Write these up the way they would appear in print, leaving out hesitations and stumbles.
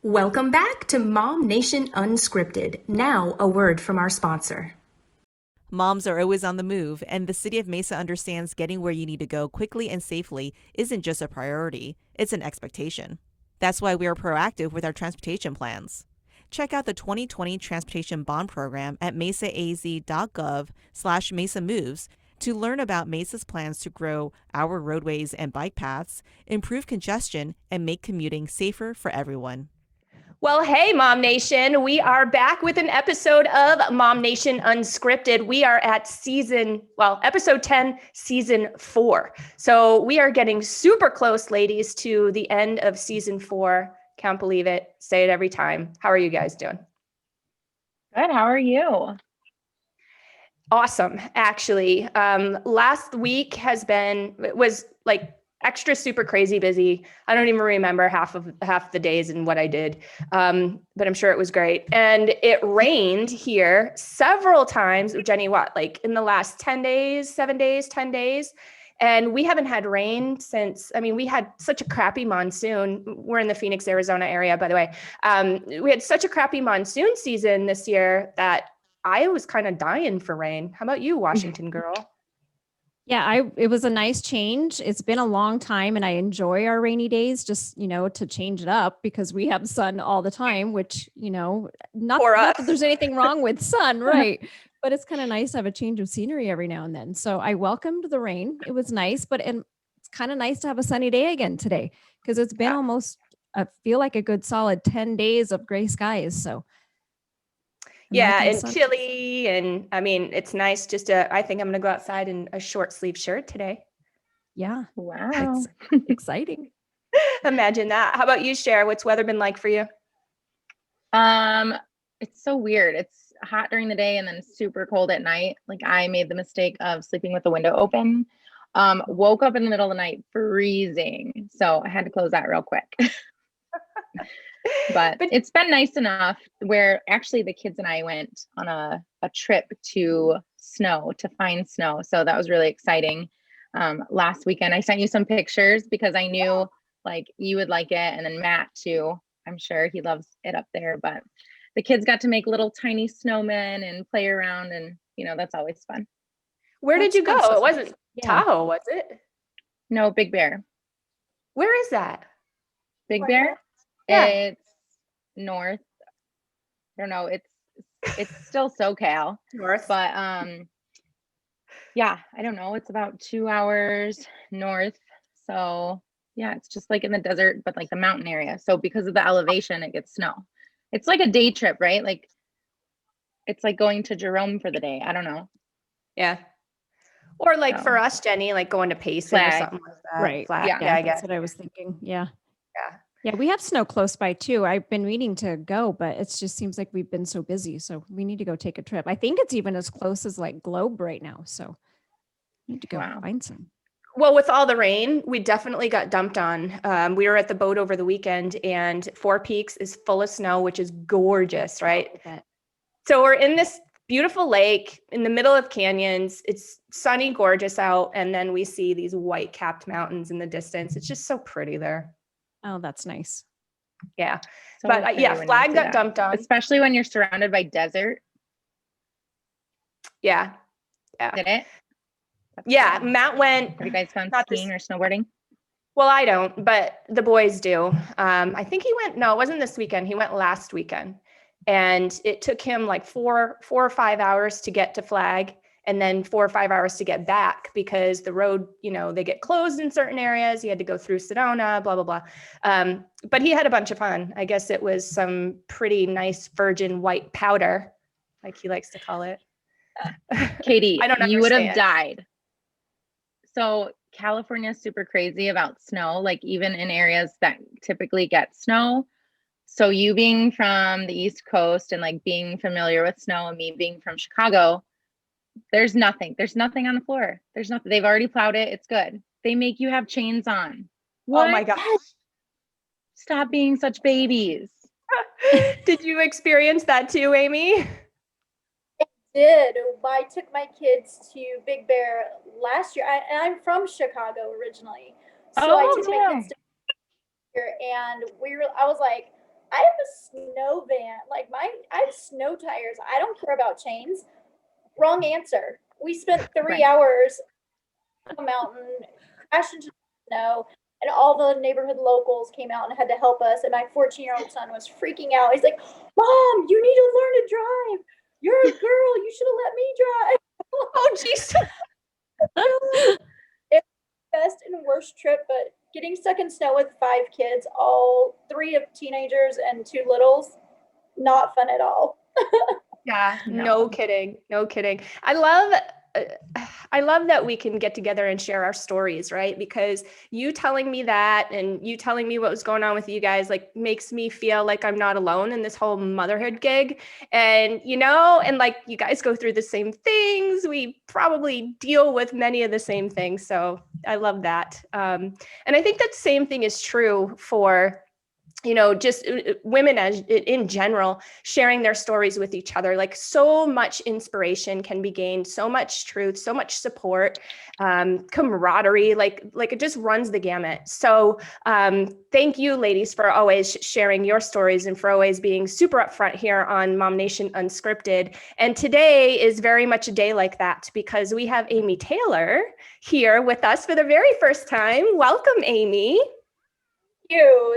Welcome back to MOMnation Unscripted. Now, a word from our sponsor. Moms are always on the move, and the City of Mesa understands getting where you need to go quickly and safely isn't just a priority, it's an expectation. That's why we are proactive with our transportation plans. Check out the 2020 Transportation Bond Program at mesaaz.gov/Mesa Moves to learn about Mesa's plans to grow our roadways and bike paths, improve congestion, and make commuting safer for everyone. Well, hey, MOMnation, we are back with an episode of MOMnation Unscripted. We are at episode 10, season 4. So we are getting super close, ladies, to the end of season 4. Can't believe it. Say it every time. How are you guys doing? Good. How are you? Awesome, actually. Last week was like extra super crazy busy. I don't even remember half the days and what I did. But I'm sure it was great. And it rained here several times. Jeni, like in the last 10 days, 7 days, 10 days. And we haven't had rain since, we had such a crappy monsoon. We're in the Phoenix, Arizona area, by the way. We had such a crappy monsoon season this year that I was kind of dying for rain. How about you, Washington girl? Yeah, it was a nice change. It's been a long time and I enjoy our rainy days just, to change it up because we have sun all the time, which, not that there's anything wrong with sun, right? But it's kind of nice to have a change of scenery every now and then. So I welcomed the rain. It was nice, and it's kind of nice to have a sunny day again today because it's been almost, I feel like a good solid 10 days of gray skies. So yeah, and chilly, and it's nice I think I'm gonna go outside in a short sleeve shirt today. Yeah. Wow. Exciting. Imagine that. How about you, Cher? What's weather been like for you? It's so weird. It's hot during the day and then super cold at night. Like I made the mistake of sleeping with the window open. Woke up in the middle of the night freezing. So I had to close that real quick. But it's been nice enough where actually the kids and I went on a trip to find snow. So that was really exciting. Last weekend, I sent you some pictures because I knew like you would like it. And then Matt too, I'm sure he loves it up there, but the kids got to make little tiny snowmen and play around and that's always fun. Where did you go? It wasn't Tahoe, was it? No, Big Bear. Where is that? Big Bear? Yeah. It's north. I don't know. It's still SoCal. North. But yeah, I don't know. It's about 2 hours north. So yeah, it's just like in the desert, but like the mountain area. So because of the elevation, it gets snow. It's like a day trip, right? Like it's like going to Jerome for the day. I don't know. Yeah. Or like for us, Jeni, like going to Payson or something like that. Right. Flag. Yeah, I guess that's what I was thinking. Yeah. Yeah. Yeah, we have snow close by too. I've been meaning to go, but it just seems like we've been so busy. So we need to go take a trip. I think it's even as close as like Globe right now. So we need to go find some. Well, with all the rain, we definitely got dumped on. We were at the boat over the weekend and Four Peaks is full of snow, which is gorgeous, right? So we're in this beautiful lake in the middle of canyons. It's sunny, gorgeous out. And then we see these white capped mountains in the distance. It's just so pretty there. Oh, that's nice. Yeah. So but flag got dumped on. Especially when you're surrounded by desert. Yeah. Yeah. Did it? Yeah. Matt went. Have you guys gone skiing or snowboarding? Well, I don't, but the boys do. I think he went, no, it wasn't this weekend. He went last weekend. And it took him like 4 or 5 hours to get to Flag. And then 4 or 5 hours to get back because the road, they get closed in certain areas. He had to go through Sedona, blah, blah, blah. But he had a bunch of fun. I guess it was some pretty nice virgin white powder, like he likes to call it. Katie, you would have died. So California is super crazy about snow, like even in areas that typically get snow. So you being from the East Coast and like being familiar with snow and me being from Chicago, there's nothing on the floor. There's nothing. They've already plowed it. It's good. They make you have chains on. What? Oh my gosh. Stop being such babies. Did you experience that too, Amy? I did. I took my kids to Big Bear last year. I'm from Chicago originally. So I took my kids to here and I was like, I have a snow van. Like I have snow tires. I don't care about chains. Wrong answer. We spent 3 hours on the mountain, crashed into the snow, and all the neighborhood locals came out and had to help us. And my 14-year-old son was freaking out. He's like, Mom, you need to learn to drive. You're a girl. You should have let me drive. Oh, jeez. It's the best and worst trip, but getting stuck in snow with 5 kids, all 3 of teenagers and 2 littles, not fun at all. Yeah, no kidding. No kidding. I love that we can get together and share our stories, right? Because you telling me that and you telling me what was going on with you guys, like, makes me feel like I'm not alone in this whole motherhood gig. And, and like, you guys go through the same things. We probably deal with many of the same things. So I love that. And I think that same thing is true for just women as in general, sharing their stories with each other. Like, so much inspiration can be gained, so much truth, so much support, camaraderie, like it just runs the gamut. So thank you, ladies, for always sharing your stories and for always being super upfront here on MOMnation Unscripted. And today is very much a day like that, because we have Amy Taylor here with us for the very first time. Welcome, Amy.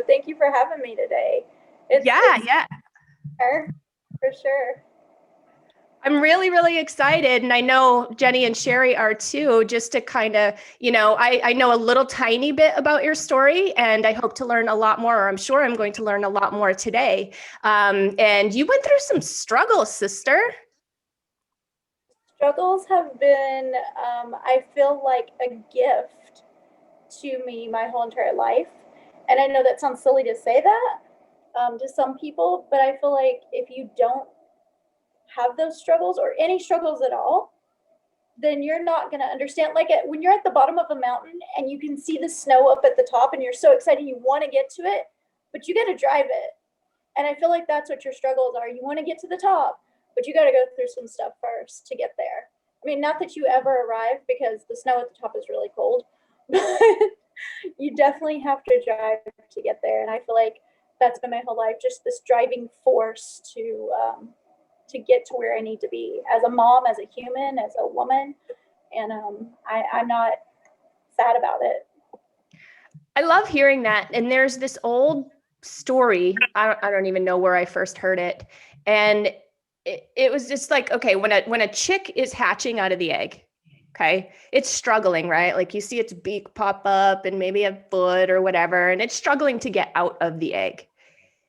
Thank you for having me today. It's for sure. I'm really, really excited. And I know Jeni and Cheri are too, just to kind of, I know a little tiny bit about your story, and I hope to learn a lot more, or I'm sure I'm going to learn a lot more today. And you went through some struggles, sister. Struggles have been, I feel like, a gift to me my whole entire life. And I know that sounds silly to say that to some people, but I feel like if you don't have those struggles or any struggles at all, then you're not going to understand. Like when you're at the bottom of a mountain and you can see the snow up at the top and you're so excited you want to get to it, but you got to drive it. And I feel like that's what your struggles are. You want to get to the top, but you got to go through some stuff first to get there. I mean, not that you ever arrive, because the snow at the top is really cold, but you definitely have to drive to get there. And I feel like that's been my whole life, just this driving force to get to where I need to be as a mom, as a human, as a woman. And I'm not sad about it. I love hearing that. And there's this old story. I don't even know where I first heard it. And it was just like, okay, when a chick is hatching out of the egg, okay, it's struggling, right? Like, you see its beak pop up and maybe a foot or whatever, and it's struggling to get out of the egg.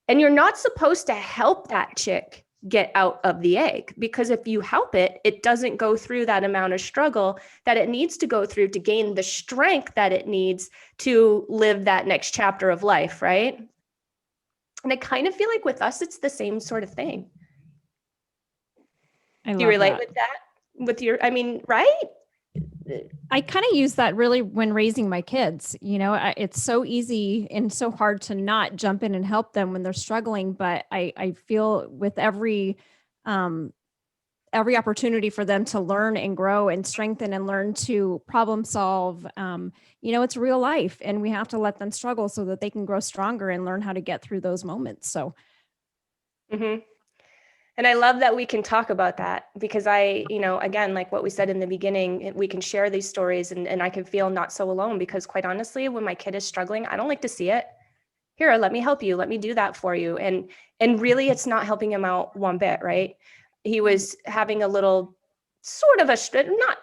And you're not supposed to help that chick get out of the egg, because if you help it, it doesn't go through that amount of struggle that it needs to go through to gain the strength that it needs to live that next chapter of life, right? And I kind of feel like with us, it's the same sort of thing. Do you relate with that? With your, I mean, right? I kind of use that really when raising my kids. It's so easy and so hard to not jump in and help them when they're struggling. But I feel with every opportunity for them to learn and grow and strengthen and learn to problem solve, it's real life, and we have to let them struggle so that they can grow stronger and learn how to get through those moments. So. Mm-hmm. And I love that we can talk about that, because again, like what we said in the beginning, we can share these stories and I can feel not so alone, because quite honestly, when my kid is struggling, I don't like to see it. Here, let me help you. Let me do that for you. And really, it's not helping him out one bit, right? He was having a little sort of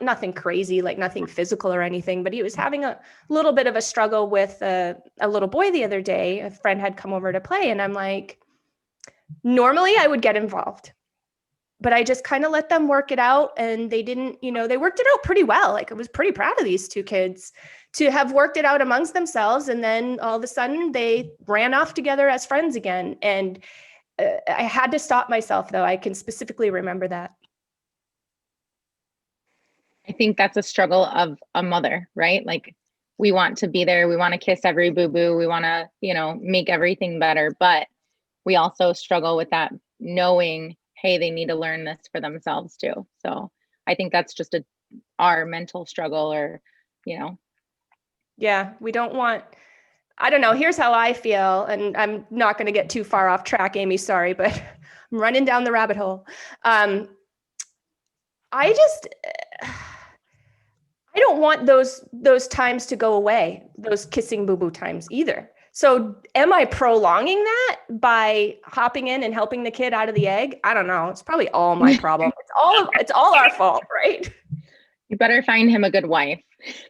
nothing crazy, like nothing physical or anything, but he was having a little bit of a struggle with a little boy the other day. A friend had come over to play, and I'm like, normally I would get involved, but I just kind of let them work it out. And they didn't, they worked it out pretty well. Like, I was pretty proud of these 2 kids to have worked it out amongst themselves. And then all of a sudden they ran off together as friends again. And I had to stop myself, though. I can specifically remember that. I think that's a struggle of a mother, right? Like, we want to be there. We want to kiss every boo-boo. We want to, make everything better. But we also struggle with that, knowing, hey, they need to learn this for themselves too. So I think that's just our mental struggle, or, Yeah, we don't want I don't know. Here's how I feel, and I'm not going to get too far off track, Amy. Sorry, but I'm running down the rabbit hole. I don't want those times to go away, those kissing boo-boo times either. So am I prolonging that by hopping in and helping the kid out of the egg? I don't know. It's probably all my problem. It's all our fault, right? You better find him a good wife.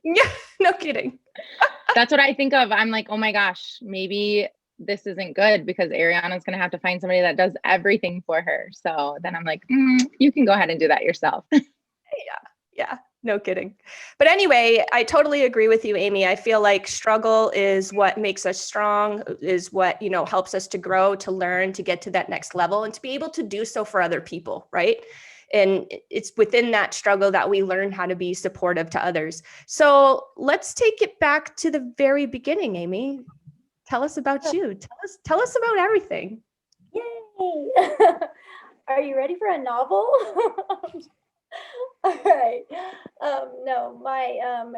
Yeah, no kidding. That's what I think of. I'm like, oh my gosh, maybe this isn't good because Ariana's going to have to find somebody that does everything for her. So then I'm like, you can go ahead and do that yourself. Yeah, no kidding. But anyway, I totally agree with you, Amy. I feel like struggle is what makes us strong, is what, helps us to grow, to learn, to get to that next level, and to be able to do so for other people, right? And it's within that struggle that we learn how to be supportive to others. So let's take it back to the very beginning, Amy. Tell us about you. Tell us about everything. Yay! Are you ready for a novel? All right. No,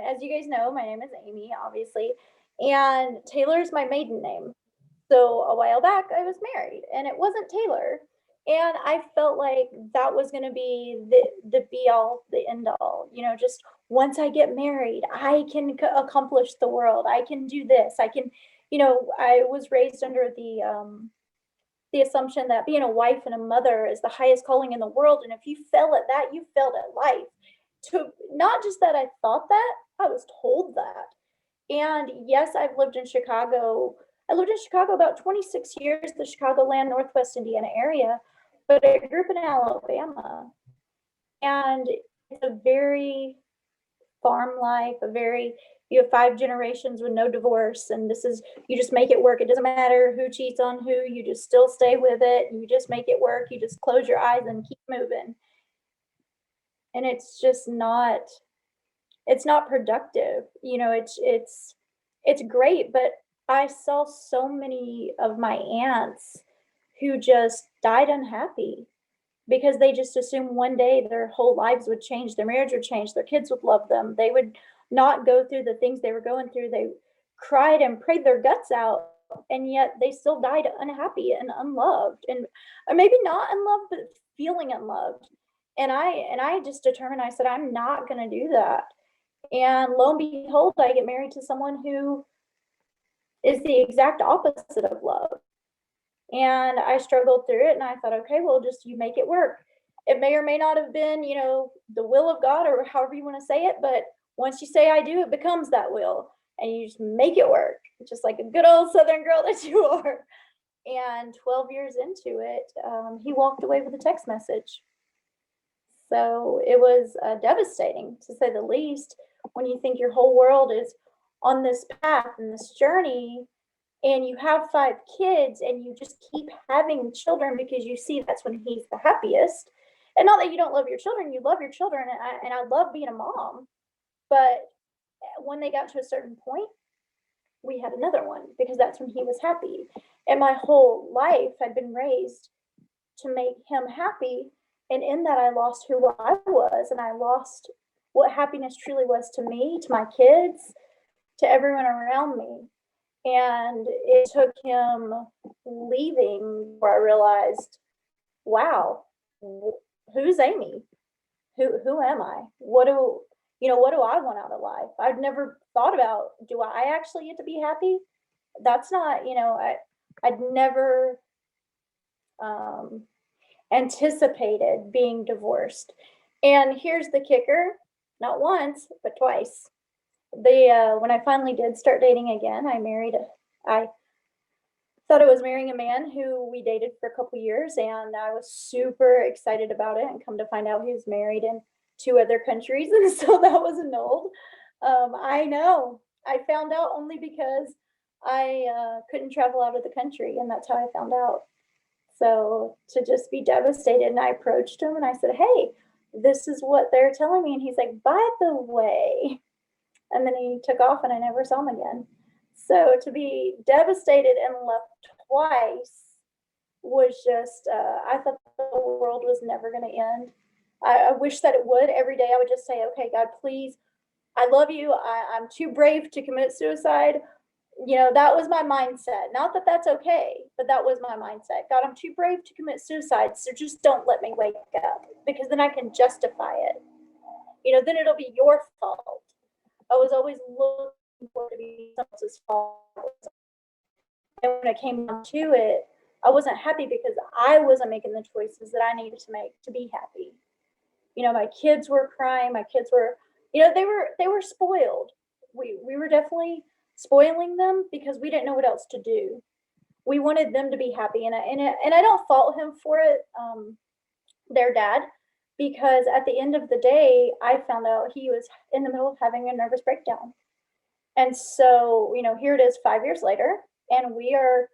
as you guys know, my name is Amy, obviously, and Taylor's my maiden name. So a while back, I was married, and it wasn't Taylor. And I felt like that was going to be the be all, the end all. Just once I get married, I can accomplish the world. I can do this. I can, I was raised under the assumption that being a wife and a mother is the highest calling in the world. And if you fail at that, you failed at life. Not just that I thought that, I was told that. And yes, I've lived in Chicago. I lived in Chicago about 26 years, the Chicagoland, Northwest Indiana area, but I grew up in Alabama. And it's a very farm life, you have 5 generations with no divorce, and you just make it work. It doesn't matter who cheats on who, you just still stay with it. You just make it work. You just close your eyes and keep moving. And it's just not productive. It's great, but I saw so many of my aunts who just died unhappy because they just assumed one day their whole lives would change, their marriage would change, their kids would love them, they would not go through the things they were going through. They cried and prayed their guts out, and yet they still died unhappy and unloved, and maybe not unloved, but feeling unloved. And I just determined, I said, I'm not going to do that. And lo and behold, I get married to someone who is the exact opposite of love. And I struggled through it, and I thought, okay, well, just you make it work. It may or may not have been, the will of God, or however you want to say it, but once you say I do, it becomes that will, and you just make it work, just like a good old Southern girl that you are. And 12 years into it, he walked away with a text message. So it was devastating, to say the least, when you think your whole world is on this path and this journey, and you have 5 kids, and you just keep having children because you see that's when he's the happiest. And not that you don't love your children, you love your children, and I love being a mom. But when they got to a certain point, we had another one because that's when he was happy. And my whole life I'd been raised to make him happy. And in that, I lost who I was, and I lost what happiness truly was to me, to my kids, to everyone around me. And it took him leaving where I realized, wow, who's Amy? Who am I? What do I want out of life? I'd never thought about, do I actually get to be happy? That's not, I'd never anticipated being divorced. And here's the kicker, not once, but twice. When I finally did start dating again, I thought I was marrying a man who we dated for a couple years, and I was super excited about it, and come to find out he was married in 2 other countries, and so that was annulled. I know. I found out only because I couldn't travel out of the country, and that's how I found out. So to just be devastated, and I approached him and I said, hey, this is what they're telling me. And he's like, by the way, and then he took off and I never saw him again. So to be devastated and left twice was just, I thought the world was never going to end. I wish that it would. Every day I would just say, okay, God, please, I love you. I'm too brave to commit suicide. that was my mindset. Not that that's okay, but that was my mindset. God, I'm too brave to commit suicide, so just don't let me wake up, because then I can justify it. Then it'll be your fault. I was always looking for it to be someone else's fault. And when it came down to it, I wasn't happy because I wasn't making the choices that I needed to make to be happy. My kids were crying. My kids were, they were spoiled. We were definitely spoiling them because we didn't know what else to do. We wanted them to be happy, and I don't fault him for it, their dad, because at the end of the day, I found out he was in the middle of having a nervous breakdown. And so, here it is 5 years later, and we are,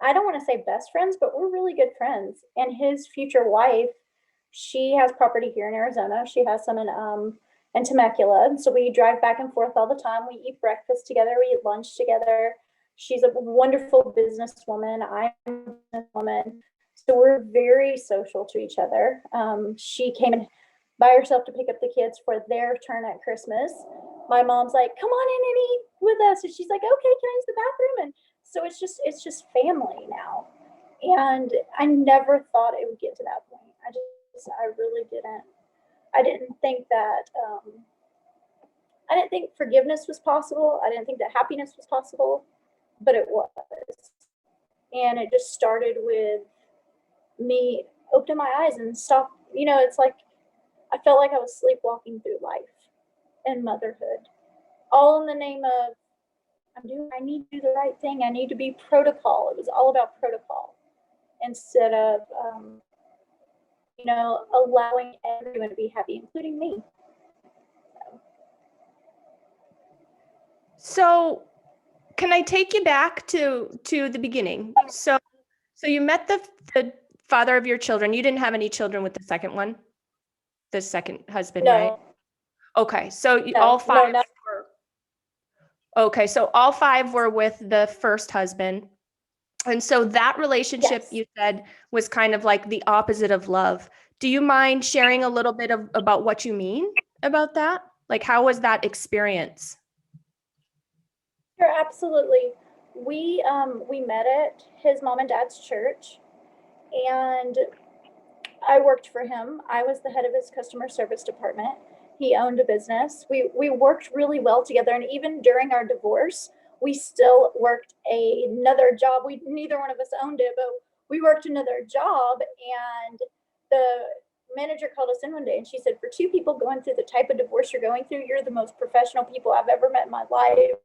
I don't want to say best friends, but we're really good friends. And his future wife, she has property here in Arizona. She has some in Temecula. And so we drive back and forth all the time. We eat breakfast together. We eat lunch together. She's a wonderful businesswoman. I'm a businesswoman. So we're very social to each other. She came in by herself to pick up the kids for their turn at Christmas. My mom's like, come on in and eat with us. And she's like, okay, can I use the bathroom? And so it's just family now. And I never thought it would get to that point. I really didn't. I didn't think that, I didn't think forgiveness was possible. I didn't think that happiness was possible, but it was. And it just started with me opening my eyes and stop. It's like, I felt like I was sleepwalking through life and motherhood, all in the name of, I need to do the right thing. I need to be protocol. It was all about protocol instead of, allowing everyone to be happy, including me. So can I take you back to the beginning? So you met the father of your children. You didn't have any children with the second one, the second husband, No. right? Okay, so all five. No, okay, so all five were with the first husband. And so that relationship, yes, you said, was kind of like the opposite of love. Do you mind sharing a little bit about what you mean about that? Like, how was that experience? Sure, absolutely. We met at his mom and dad's church, and I worked for him. I was the head of his customer service department. He owned a business. We worked really well together, and even during our divorce, we still worked another job. Neither one of us owned it, but we worked another job, and the manager called us in one day and she said, for two people going through the type of divorce you're going through, you're the most professional people I've ever met in my life.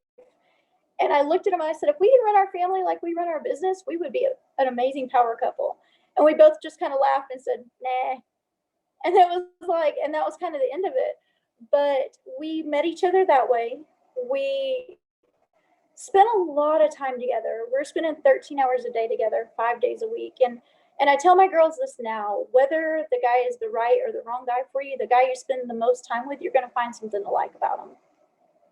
And I looked at him and I said, if we can run our family like we run our business, we would be an amazing power couple. And we both just kind of laughed and said, nah. And that was kind of the end of it. But we met each other that way. We spent a lot of time together. We're spending 13 hours a day together, 5 days a week. And I tell my girls this now, whether the guy is the right or the wrong guy for you, the guy you spend the most time with, you're going to find something to like about him,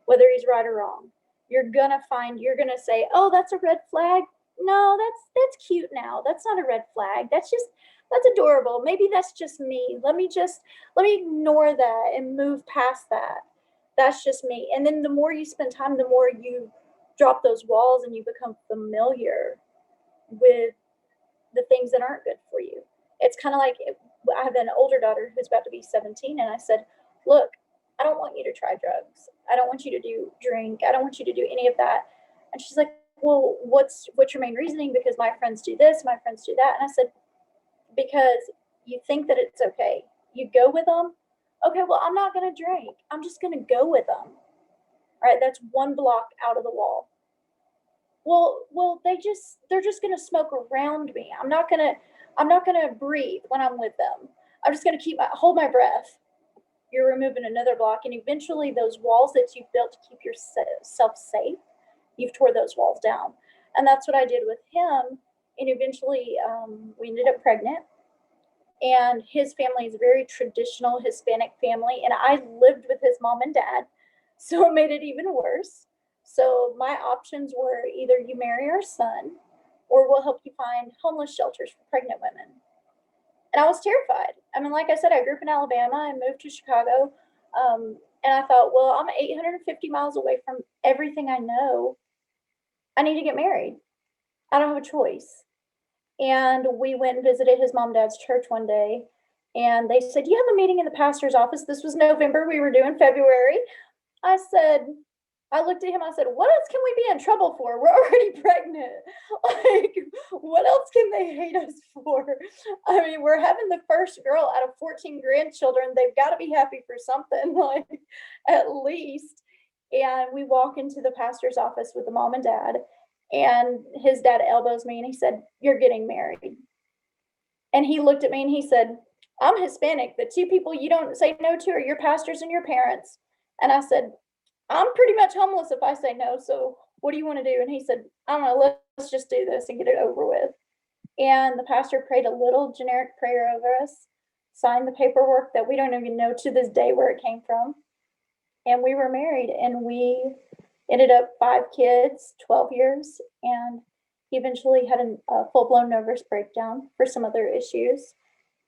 whether he's right or wrong. You're going to say, oh, that's a red flag. No, that's cute now. That's not a red flag. That's adorable. Maybe that's just me. Let me ignore that and move past that. That's just me. And then the more you spend time, the more you drop those walls and you become familiar with the things that aren't good for you. It's kind of like, I have an older daughter who's about to be 17, and I said, look, I don't want you to try drugs. I don't want you to drink. I don't want you to do any of that. And she's like, well, what's your main reasoning? Because my friends do this, my friends do that. And I said, because you think that it's okay. You go with them. Okay, well, I'm not going to drink. I'm just going to go with them. All right, that's one block out of the wall. Well, they're just going to smoke around me. I'm not going to breathe when I'm with them. I'm just going to hold my breath. You're removing another block, and eventually those walls that you've built to keep yourself safe, you've tore those walls down. And that's what I did with him. And eventually we ended up pregnant, and his family is a very traditional Hispanic family. And I lived with his mom and dad, so it made it even worse. So my options were either you marry our son, or we'll help you find homeless shelters for pregnant women. And I was terrified. I mean, like I said, I grew up in Alabama and moved to Chicago. And I thought, well, I'm 850 miles away from everything I know. I need to get married. I don't have a choice. And we went and visited his mom and dad's church one day. And they said, you have a meeting in the pastor's office. This was November. We were doing February. I looked at him. I said, what else can we be in trouble for? We're already pregnant. Like, what else can they hate us for? I mean, we're having the first girl out of 14 grandchildren. They've got to be happy for something, like, at least. And we walk into the pastor's office with the mom and dad. And his dad elbows me and he said, you're getting married. And he looked at me and he said, I'm Hispanic. The two people you don't say no to are your pastors and your parents. And I said, I'm pretty much homeless if I say no. So what do you want to do? And he said, I don't know, let's just do this and get it over with. And the pastor prayed a little generic prayer over us, signed the paperwork that we don't even know to this day where it came from. And we were married, and we ended up 5 kids, 12 years, and he eventually had a full-blown nervous breakdown for some other issues,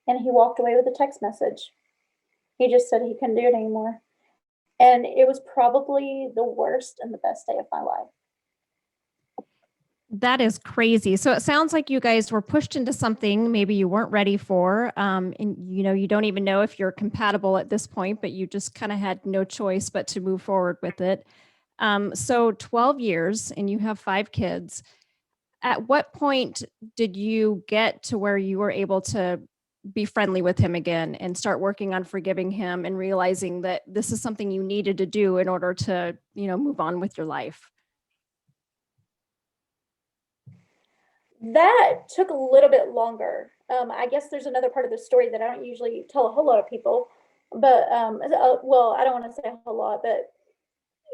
and he walked away with a text message. He just said he couldn't do it anymore. And it was probably the worst and the best day of my life. That is crazy. So it sounds like you guys were pushed into something maybe you weren't ready for. And you don't even know if you're compatible at this point, but you just kind of had no choice but to move forward with it. So 12 years and you have 5 kids. At what point did you get to where you were able to be friendly with him again and start working on forgiving him and realizing that this is something you needed to do in order to, move on with your life? That took a little bit longer. I guess there's another part of the story that I don't usually tell a whole lot of people, but well, I don't want to say a whole lot, but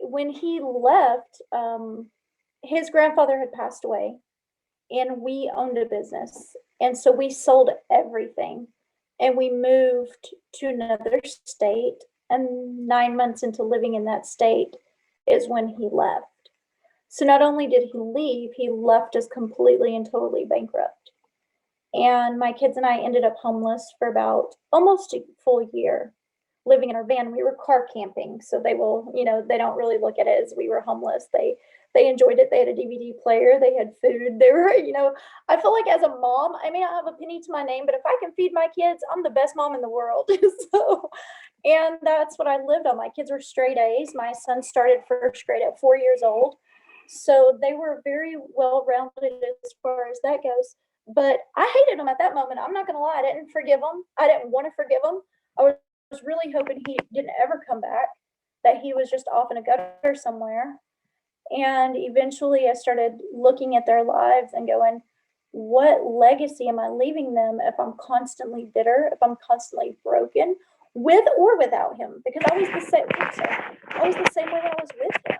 when he left, his grandfather had passed away and we owned a business. And so we sold everything and we moved to another state, and 9 months into living in that state is when he left. So not only did he leave, he left us completely and totally bankrupt. And my kids and I ended up homeless for about almost a full year, living in our van. We were car camping, so they don't really look at it as we were homeless. They enjoyed it. They had a DVD player. They had food. They were, I feel like as a mom, I may not have a penny to my name, but if I can feed my kids, I'm the best mom in the world. And that's what I lived on. My kids were straight A's. My son started first grade at 4 years old. So they were very well-rounded as far as that goes. But I hated him at that moment. I'm not going to lie. I didn't forgive him. I didn't want to forgive him. I was really hoping he didn't ever come back, that he was just off in a gutter somewhere. And eventually I started looking at their lives and going, what legacy am I leaving them if I'm constantly bitter, if I'm constantly broken, with or without him? Because I was the same way I was with him.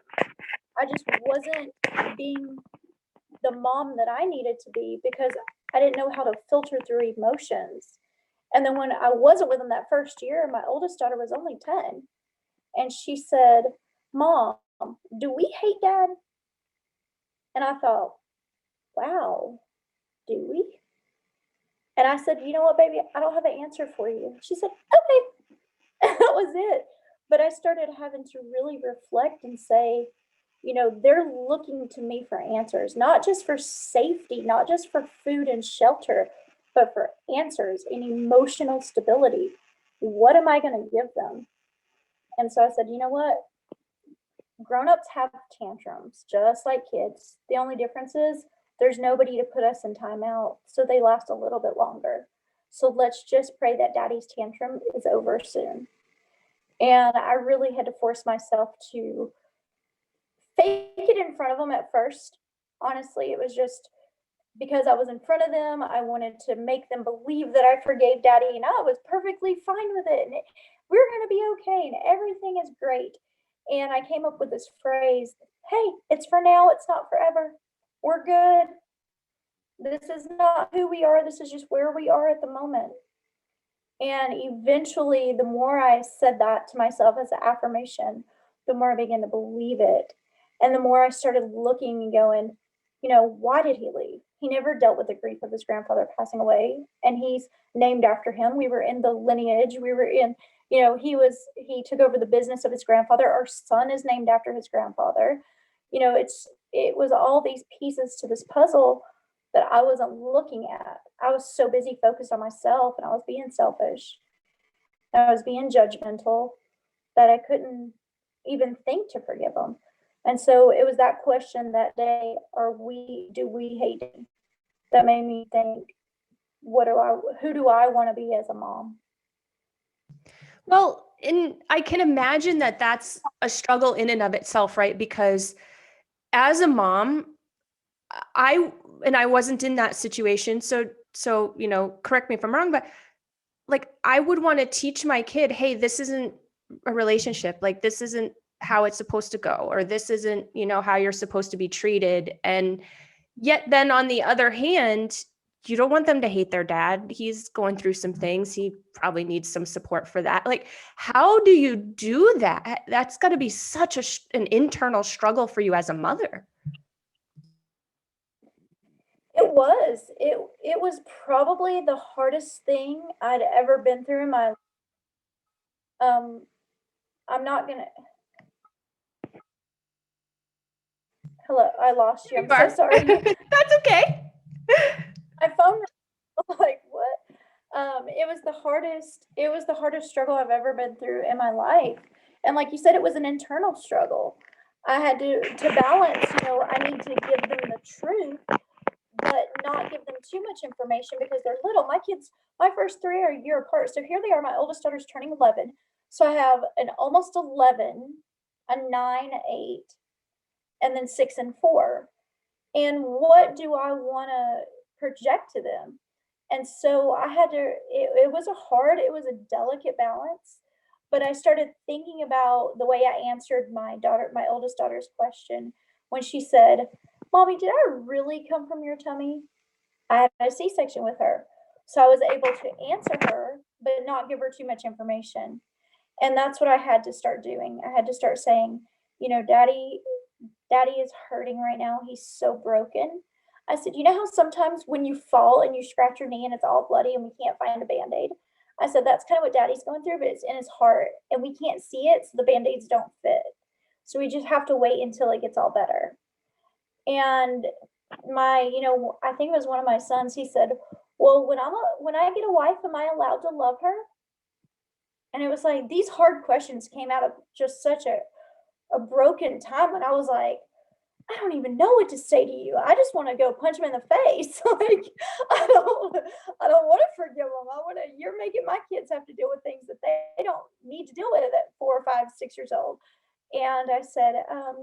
I just wasn't being the mom that I needed to be because I didn't know how to filter through emotions. And then when I wasn't with him that first year, my oldest daughter was only 10. And she said, Mom, do we hate Dad? And I thought, wow, do we? And I said, you know what, baby, I don't have an answer for you. She said, okay. And that was it. But I started having to really reflect and say, they're looking to me for answers, not just for safety, not just for food and shelter, but for answers and emotional stability. What am I going to give them? And so I said, you know what? Grown-ups have tantrums just like kids. The only difference is there's nobody to put us in timeout, so they last a little bit longer. So let's just pray that Daddy's tantrum is over soon. And I really had to force myself to fake it in front of them at first. Honestly, it was just because I was in front of them. I wanted to make them believe that I forgave Daddy, and I was perfectly fine with it. And we're going to be okay, and everything is great. And I came up with this phrase, hey, it's for now, it's not forever. We're good. This is not who we are. This is just where we are at the moment. And eventually, the more I said that to myself as an affirmation, the more I began to believe it. And the more I started looking and going, why did he leave? He never dealt with the grief of his grandfather passing away, and he's named after him. We were in the lineage. We were in, he took over the business of his grandfather. Our son is named after his grandfather. It's it was all these pieces to this puzzle that I wasn't looking at. I was so busy focused on myself, and I was being selfish. I was being judgmental that I couldn't even think to forgive them. And so it was that question that day, do we hate him? That made me think, who do I want to be as a mom? Well, and I can imagine that that's a struggle in and of itself, right? Because as a mom, I wasn't in that situation. So, correct me if I'm wrong, but like, I would want to teach my kid, hey, this isn't a relationship. Like, this isn't how it's supposed to go, or this isn't, how you're supposed to be treated. And yet then on the other hand, you don't want them to hate their dad. He's going through some things. He probably needs some support for that. Like, how do you do that? That's got to be such an internal struggle for you as a mother. It was. It was probably the hardest thing I'd ever been through in my life. I'm not gonna. Hello, I lost you. I'm so sorry. That's okay. My phone, like, what? It was the hardest struggle I've ever been through in my life. And like you said, it was an internal struggle. I had to balance, I need to give them the truth, but not give them too much information because they're little. My first three are a year apart. So here they are. My oldest daughter's turning 11. So I have an almost 11, a 9, 8, and then 6 and 4. And what do I want to project to them? And so I had to, it was a delicate balance, but I started thinking about the way I answered my oldest daughter's question when she said, Mommy, did I really come from your tummy? I had a C-section with her. So I was able to answer her, but not give her too much information. And that's what I had to start doing. I had to start saying, Daddy is hurting right now. He's so broken. I said, you know how sometimes when you fall and you scratch your knee and it's all bloody and we can't find a Band-Aid? I said, that's kind of what Daddy's going through, but it's in his heart and we can't see it, so the Band-Aids don't fit. So we just have to wait until it gets all better. And I think it was one of my sons, he said, well, when I get a wife, am I allowed to love her? And it was like, these hard questions came out of just such a broken time when I was like, I don't even know what to say to you. I just want to go punch him in the face. Like, I don't want to forgive them. You're making my kids have to deal with things that they don't need to deal with at 4, 5, 6 years old. And I said,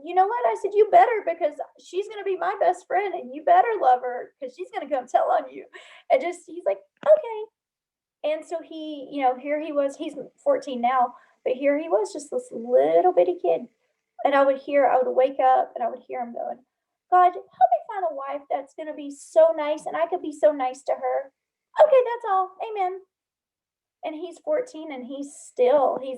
you know what? I said, you better, because she's going to be my best friend and you better love her because she's going to come tell on you. And he's like, okay. And so he, here he was, he's 14 now, but here he was, just this little bitty kid. And I would wake up and I would hear him going, God, help me find a wife that's going to be so nice and I could be so nice to her. Okay, that's all. Amen. And he's 14 and he's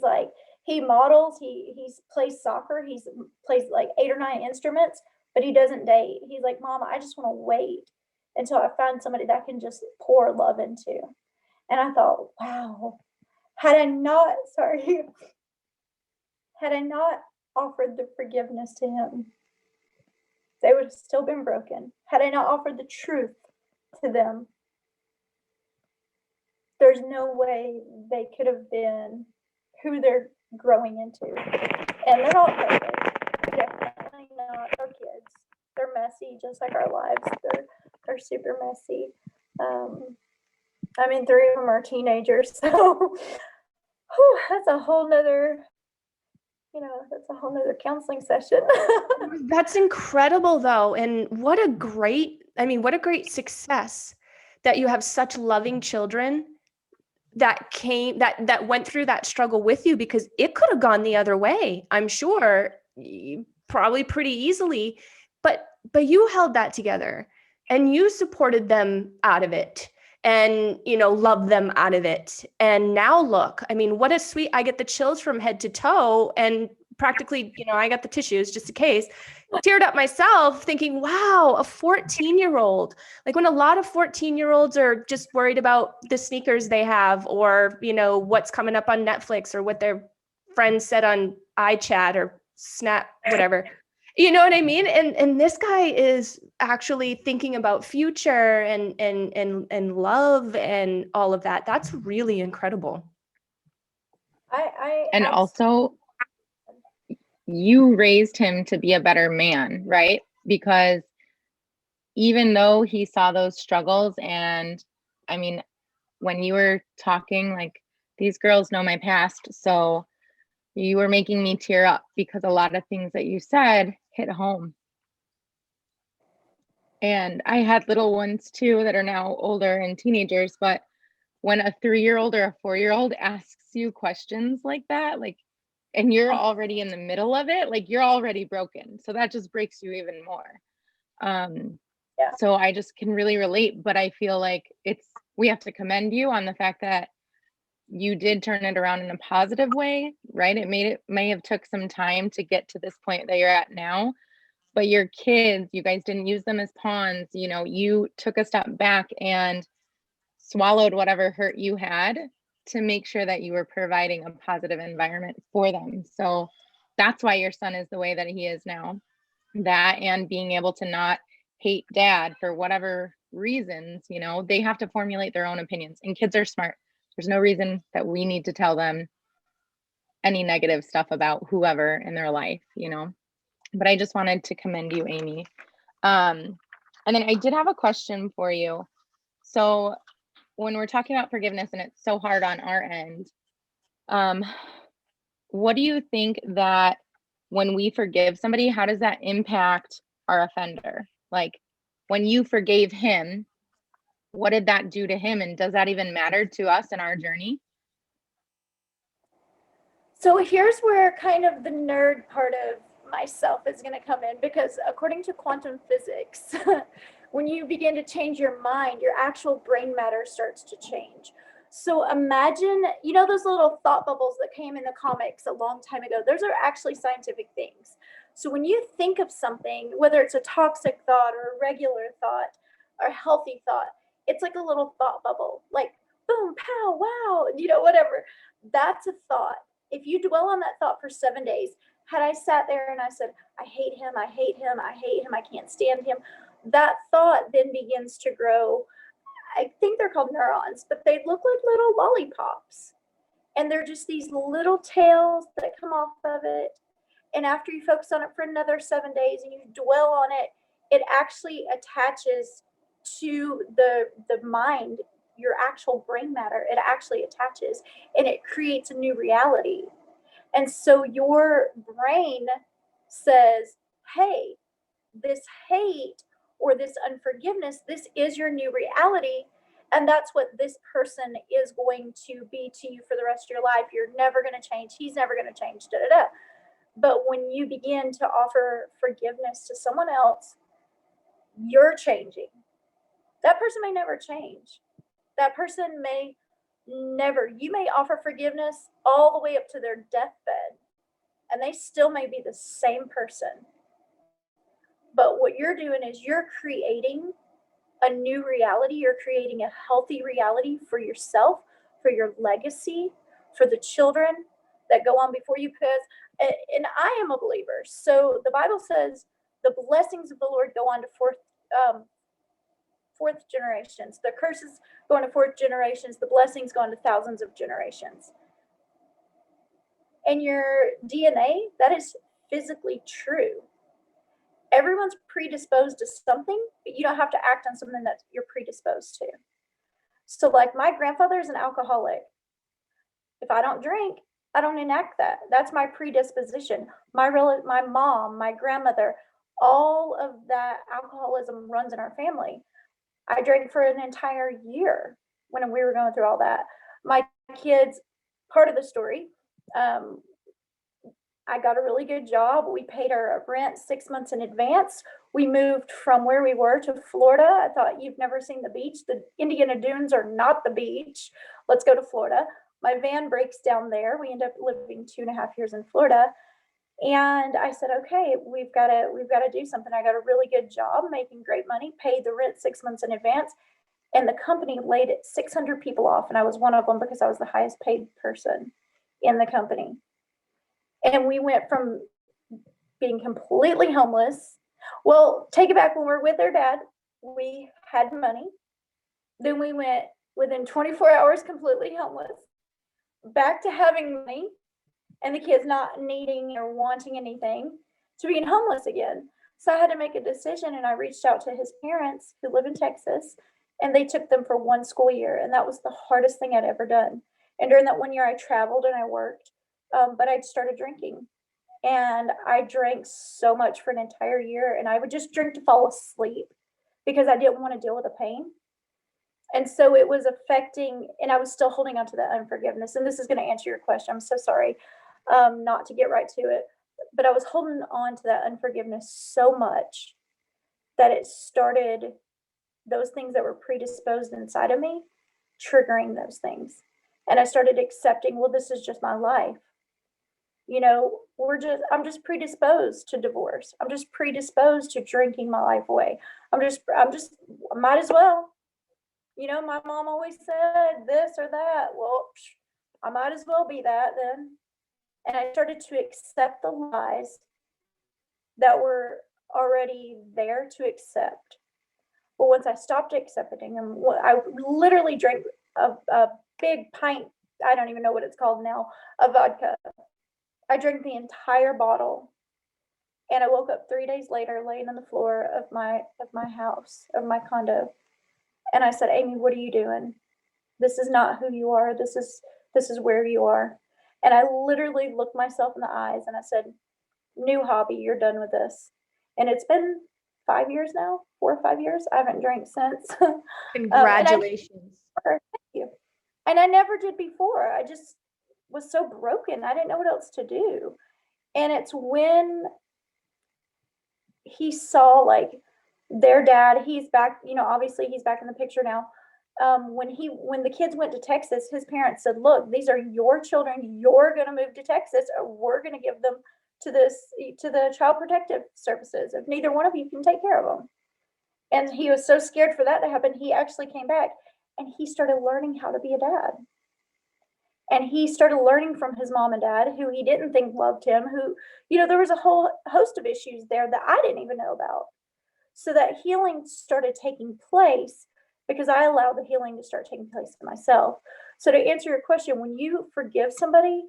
like, he models, he plays soccer, he plays like 8 or 9 instruments, but he doesn't date. He's like, Mom, I just want to wait until I find somebody that I can just pour love into. And I thought, wow, had I not offered the forgiveness to him, they would have still been broken. Had I not offered the truth to them, there's no way they could have been who they're growing into. And they're not perfect. Definitely not. Our kids, they're messy, just like our lives. They're super messy. 3 of them are teenagers, so that's a whole nother counseling session. That's incredible though. And what a great success that you have such loving children that went through that struggle with you, because it could have gone the other way, I'm sure, probably pretty easily, but you held that together and you supported them out of it and, loved them out of it. And now look, what a sweet, I get the chills from head to toe, and practically, I got the tissues just in case, teared up myself thinking, wow, a 14-year-old, like when a lot of 14-year-olds are just worried about the sneakers they have, or, what's coming up on Netflix or what their friends said on iChat or Snap, whatever. You know what I mean? And this guy is actually thinking about future and love and all of that. That's really incredible. And also, you raised him to be a better man, right? Because even though he saw those struggles, and I mean, when you were talking, like, these girls know my past, so you were making me tear up because a lot of things that you said hit home. And I had little ones too that are now older and teenagers, but when a 3-year-old or a 4-year-old asks you questions like that, like, and you're already in the middle of it, like, you're already broken. So that just breaks you even more. So I just can really relate, but I feel like we have to commend you on the fact that you did turn it around in a positive way, right? It may have took some time to get to this point that you're at now, but your kids, you guys didn't use them as pawns. You know, you took a step back and swallowed whatever hurt you had to make sure that you were providing a positive environment for them. So that's why your son is the way that he is now. That, and being able to not hate dad for whatever reasons, you know, they have to formulate their own opinions, and kids are smart. There's no reason that we need to tell them any negative stuff about whoever in their life, you know. But I just wanted to commend you, Amy. And then I did have a question for you. So when we're talking about forgiveness and it's so hard on our end, what do you think that when we forgive somebody, how does that impact our offender? Like, when you forgave him, what did that do to him? And does that even matter to us in our journey? So here's where kind of the nerd part of myself is going to come in, because according to quantum physics, when you begin to change your mind, your actual brain matter starts to change. So imagine, you know, those little thought bubbles that came in the comics a long time ago, those are actually scientific things. So when you think of something, whether it's a toxic thought or a regular thought or a healthy thought, it's like a little thought bubble, like boom, pow, wow, you know, whatever. That's a thought. If you dwell on that thought for 7 days, had I sat there and I said, I hate him, I hate him, I hate him, I can't stand him, that thought then begins to grow. I think they're called neurons, but they look like little lollipops. And they're just these little tails that come off of it. And after you focus on it for another 7 days and you dwell on it, it actually attaches to the mind, your actual brain matter. It actually attaches and it creates a new reality. And so your brain says, hey, this hate or this unforgiveness, this is your new reality. And that's what this person is going to be to you for the rest of your life. You're never going to change. He's never going to change. Da, da, da. But when you begin to offer forgiveness to someone else, you're changing. That person may never change. That person may never, you may offer forgiveness all the way up to their deathbed, and they still may be the same person. But what you're doing is you're creating a new reality. You're creating a healthy reality for yourself, for your legacy, for the children that go on before you. Because, and I am a believer. So the Bible says the blessings of the Lord go on to fourth generations. The curses go on to fourth generations. The blessings go on to thousands of generations. And your DNA, that is physically true. Everyone's predisposed to something, but you don't have to act on something that you're predisposed to. So like my grandfather is an alcoholic. If I don't drink, I don't enact that. That's my predisposition. My mom, my grandmother, all of that alcoholism runs in our family. I drank for an entire year when we were going through all that. My kids, part of the story, I got a really good job. We paid our rent 6 months in advance. We moved from where we were to Florida. I thought, you've never seen the beach. The Indiana Dunes are not the beach. Let's go to Florida. My van breaks down there. We end up living 2.5 years in Florida. And I said, okay, we've got to do something. I got a really good job, making great money, paid the rent 6 months in advance. And the company laid 600 people off. And I was one of them because I was the highest paid person in the company. And we went from being completely homeless. Well, take it back, when we were with their dad, we had money. Then we went within 24 hours completely homeless, back to having money and the kids not needing or wanting anything, to being homeless again. So I had to make a decision, and I reached out to his parents who live in Texas, and they took them for 1 school year. And that was the hardest thing I'd ever done. And during that 1 year, I traveled and I worked, but I'd started drinking. And I drank so much for an entire year, and I would just drink to fall asleep because I didn't want to deal with the pain. And so it was affecting, and I was still holding on to that unforgiveness. And this is going to answer your question. I'm so sorry not to get right to it, but I was holding on to that unforgiveness so much that it started those things that were predisposed inside of me, triggering those things. And I started accepting, well, this is just my life. You know, I'm just predisposed to divorce. I'm just predisposed to drinking my life away. I might as well. You know, my mom always said this or that. Well, I might as well be that then. And I started to accept the lies that were already there to accept. But once I stopped accepting them, I literally drank a big pint, I don't even know what it's called now, of vodka. I drank the entire bottle, and I woke up 3 days later laying on the floor of my house, of my condo. And I said, Amy, what are you doing? This is not who you are. This is where you are. And I literally looked myself in the eyes and I said, new hobby, you're done with this. And it's been 5 years now, 4 or 5 years. I haven't drank since. Congratulations. Thank you. And I never did before. I just was so broken. I didn't know what else to do. And it's when he saw, like, their dad, he's back, you know, obviously he's back in the picture now. When the kids went to Texas, his parents said, look, these are your children. You're going to move to Texas, or we're going to give them to the Child Protective Services if neither one of you can take care of them. And he was so scared for that to happen. He actually came back and he started learning how to be a dad. And he started learning from his mom and dad, who he didn't think loved him, who, you know, there was a whole host of issues there that I didn't even know about. So that healing started taking place because I allowed the healing to start taking place in myself. So to answer your question, when you forgive somebody,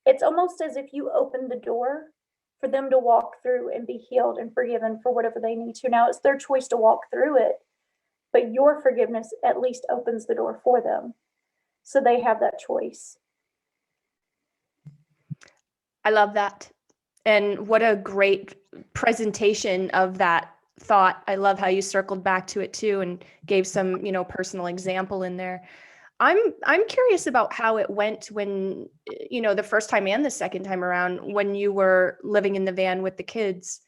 it's almost as if you open the door for them to walk through and be healed and forgiven for whatever they need to. Now it's their choice to walk through it, but your forgiveness at least opens the door for them. So they have that choice. I love that. And what a great presentation of that thought. I love how you circled back to it too and gave some, you know, personal example in there. I'm curious about how it went when, you know, the first time and the second time around, when you were living in the van with the kids,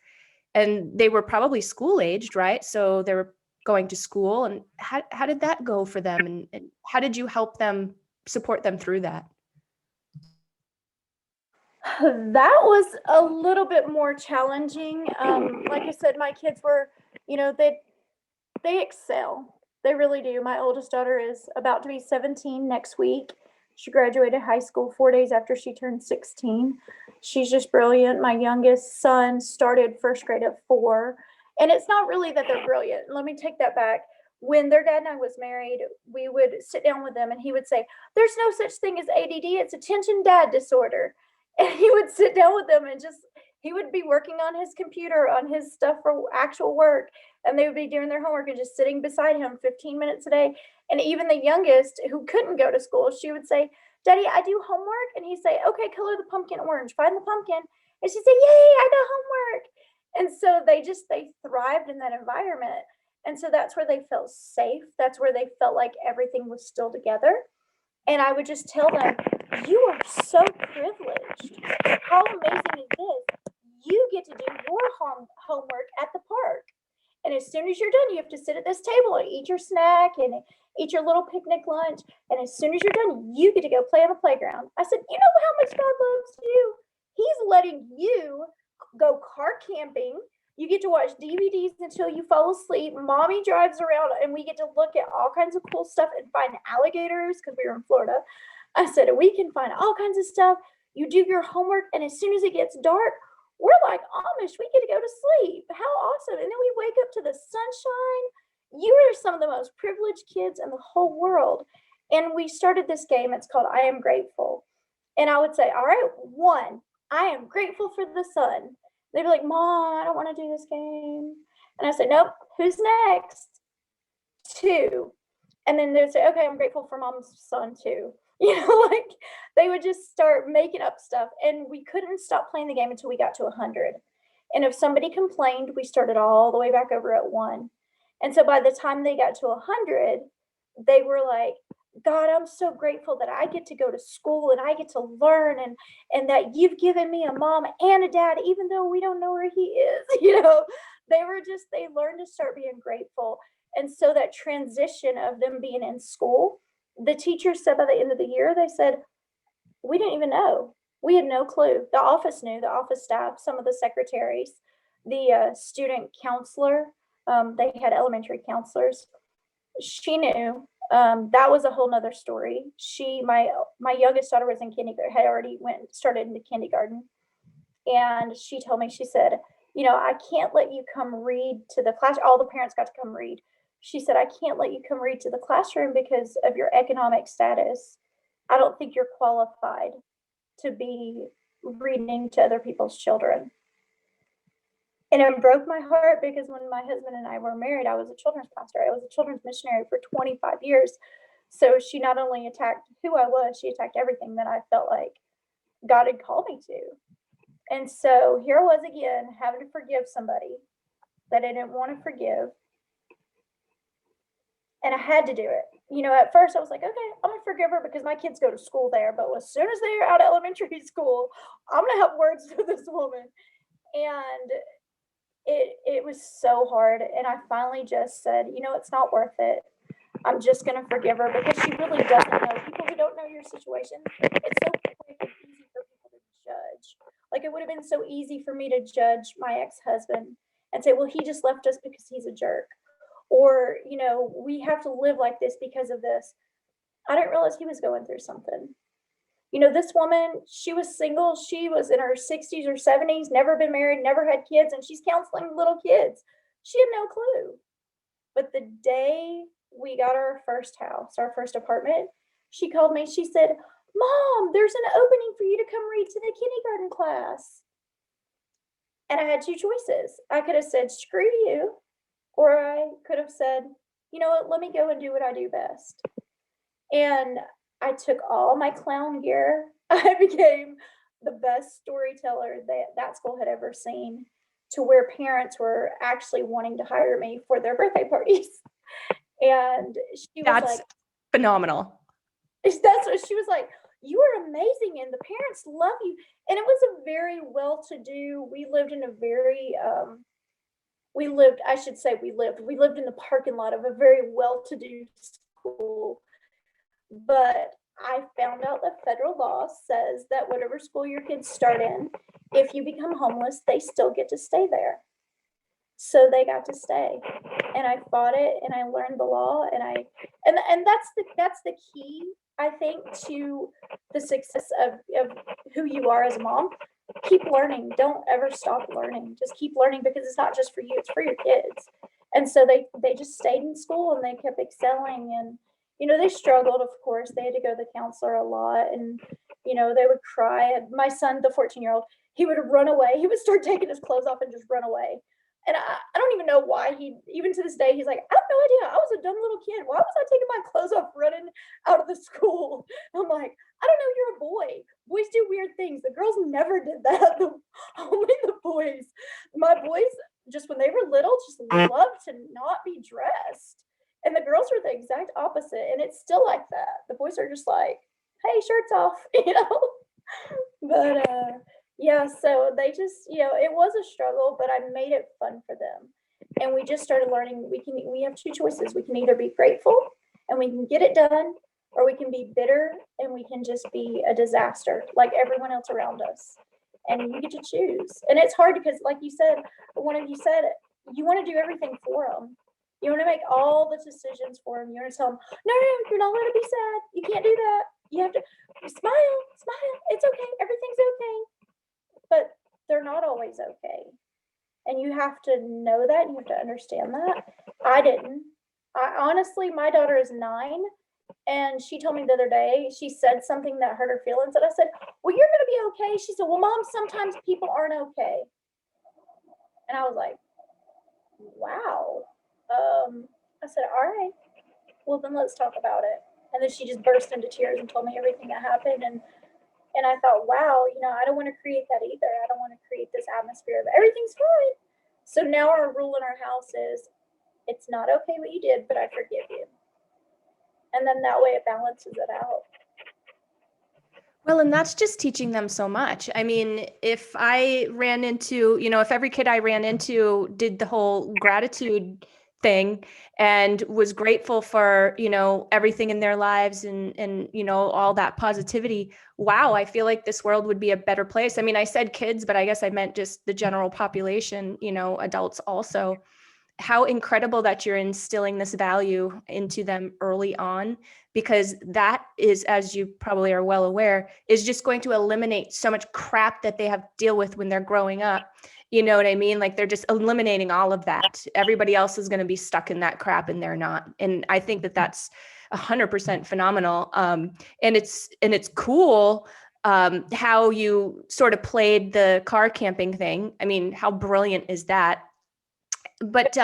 and they were probably school aged, right? So they were going to school, and how did that go for them? And how did you help them, support them through that? That was a little bit more challenging. Like I said, my kids were, you know, they excel. They really do. My oldest daughter is about to be 17 next week. She graduated high school 4 days after she turned 16. She's just brilliant. My youngest son started first grade at 4. And it's not really that they're brilliant. Let me take that back. When their dad and I was married, we would sit down with them and he would say, there's no such thing as ADD. It's attention dad disorder. And he would sit down with them and he would be working on his computer, on his stuff for actual work. And they would be doing their homework and just sitting beside him 15 minutes a day. And even the youngest, who couldn't go to school, she would say, Daddy, I do homework. And he'd say, okay, color the pumpkin orange, find the pumpkin. And she'd say, yay, I got homework. And so they thrived in that environment. And so that's where they felt safe. That's where they felt like everything was still together. And I would just tell them, you are so privileged. How amazing is this? You get to do your homework at the park. And as soon as you're done, you have to sit at this table and eat your snack and eat your little picnic lunch. And as soon as you're done, you get to go play on the playground. I said, you know how much God loves you? He's letting you go car camping. You get to watch DVDs until you fall asleep. Mommy drives around and we get to look at all kinds of cool stuff and find alligators because we were in Florida. I said, we can find all kinds of stuff. You do your homework, and as soon as it gets dark, we're like Amish, we get to go to sleep. How awesome. And then we wake up to the sunshine. You are some of the most privileged kids in the whole world. And we started this game. It's called I Am Grateful. And I would say, all right, 1, I am grateful for the sun. They'd be like, Mom, I don't want to do this game. And I say, nope, who's next? 2. And then they'd say, okay, I'm grateful for Mom's son too. Like they would just start making up stuff. And we couldn't stop playing the game until we got to 100. And if somebody complained, we started all the way back over at 1. And so by the time they got to 100, they were like, God, I'm so grateful that I get to go to school and I get to learn and that you've given me a mom and a dad, even though we don't know where he is. They learned to start being grateful. And so that transition of them being in school, the teachers said by the end of the year, they said, we didn't even know. We had no clue. The office knew, the office staff, some of the secretaries, the student counselor, they had elementary counselors. She knew. That was a whole nother story. My youngest daughter was in kindergarten, had already started into kindergarten. And she told me, she said, I can't let you come read to the class. All the parents got to come read. She said, I can't let you come read to the classroom because of your economic status. I don't think you're qualified to be reading to other people's children. And it broke my heart because when my husband and I were married, I was a children's pastor. I was a children's missionary for 25 years. So she not only attacked who I was, she attacked everything that I felt like God had called me to. And so here I was again, having to forgive somebody that I didn't want to forgive. And I had to do it. At first I was like, okay, I'm going to forgive her because my kids go to school there. But as soon as they're out of elementary school, I'm going to have words with this woman. And it was so hard. And I finally just said, it's not worth it. I'm just going to forgive her because she really doesn't know. People who don't know your situation, it's so quick and easy for people to judge. Like it would have been so easy for me to judge my ex-husband and say, well, he just left us because he's a jerk. Or, we have to live like this because of this. I didn't realize he was going through something. This woman, she was single. She was in her 60s or 70s, never been married, never had kids, and she's counseling little kids. She had no clue. But the day we got our first house, our first apartment, she called me. She said, Mom, there's an opening for you to come read to the kindergarten class. And I had 2 choices. I could have said, screw you. Or I could have said, you know what, let me go and do what I do best. And I took all my clown gear. I became the best storyteller that school had ever seen, to where parents were actually wanting to hire me for their birthday parties. And she was That's like, phenomenal. That's what she was like, you are amazing and the parents love you. And it was a very well-to-do, we lived in a very, we lived in the parking lot of a very well-to-do school. But I found out that federal law says that whatever school your kids start in, if you become homeless, they still get to stay there. So they got to stay. And I fought it and I learned the law and that's the key, I think, to the success of who you are as a mom. Keep learning. Don't ever stop learning. Just keep learning, because it's not just for you, it's for your kids. And so they just stayed in school and they kept excelling. And they struggled, of course. They had to go to the counselor a lot, and they would cry. My son, the 14-year-old, he would run away. He would start taking his clothes off and just run away. And I don't even know why. Even to this day, he's like, I have no idea. I was a dumb little kid. Why was I taking my clothes off running out of the school? I'm like, I don't know, you're a boy. Boys do weird things. The girls never did that. Only the boys. My boys, just when they were little, just loved to not be dressed. And the girls were the exact opposite. And it's still like that. The boys are just like, hey, shirts off, But yeah, so they just, it was a struggle, but I made it fun for them. And we just started learning we have 2 choices. We can either be grateful and we can get it done, or we can be bitter and we can just be a disaster like everyone else around us. And you get to choose. And it's hard because, like you said, one of you said, you want to do everything for them. You want to make all the decisions for them. You want to tell them, no, you're not allowed to be sad. You can't do that. You have to smile. It's okay. Everything's okay. But they're not always okay. And you have to know that, and you have to understand that. I didn't. Honestly, my daughter is 9, and she told me the other day, she said something that hurt her feelings, and I said, well, you're going to be okay. She said, well, Mom, sometimes people aren't okay. And I was like, wow. I said, all right, well, then let's talk about it. And then she just burst into tears and told me everything that happened. And I thought, wow, I don't want to create that either. I don't want to create this atmosphere of everything's fine. So now our rule in our house is, it's not okay what you did, but I forgive you. And then that way it balances it out. Well, and that's just teaching them so much. I mean, if I ran into, if every kid I ran into did the whole gratitude thing and was grateful for, everything in their lives and all that positivity, wow, I feel like this world would be a better place. I mean, I said kids, but I guess I meant just the general population, adults also. How incredible that you're instilling this value into them early on, because that is, as you probably are well aware, is just going to eliminate so much crap that they have to deal with when they're growing up. You know what I mean? Like, they're just eliminating all of that. Everybody else is going to be stuck in that crap and they're not. And I think that that's 100% phenomenal. And it's cool how you sort of played the car camping thing. I mean, how brilliant is that? But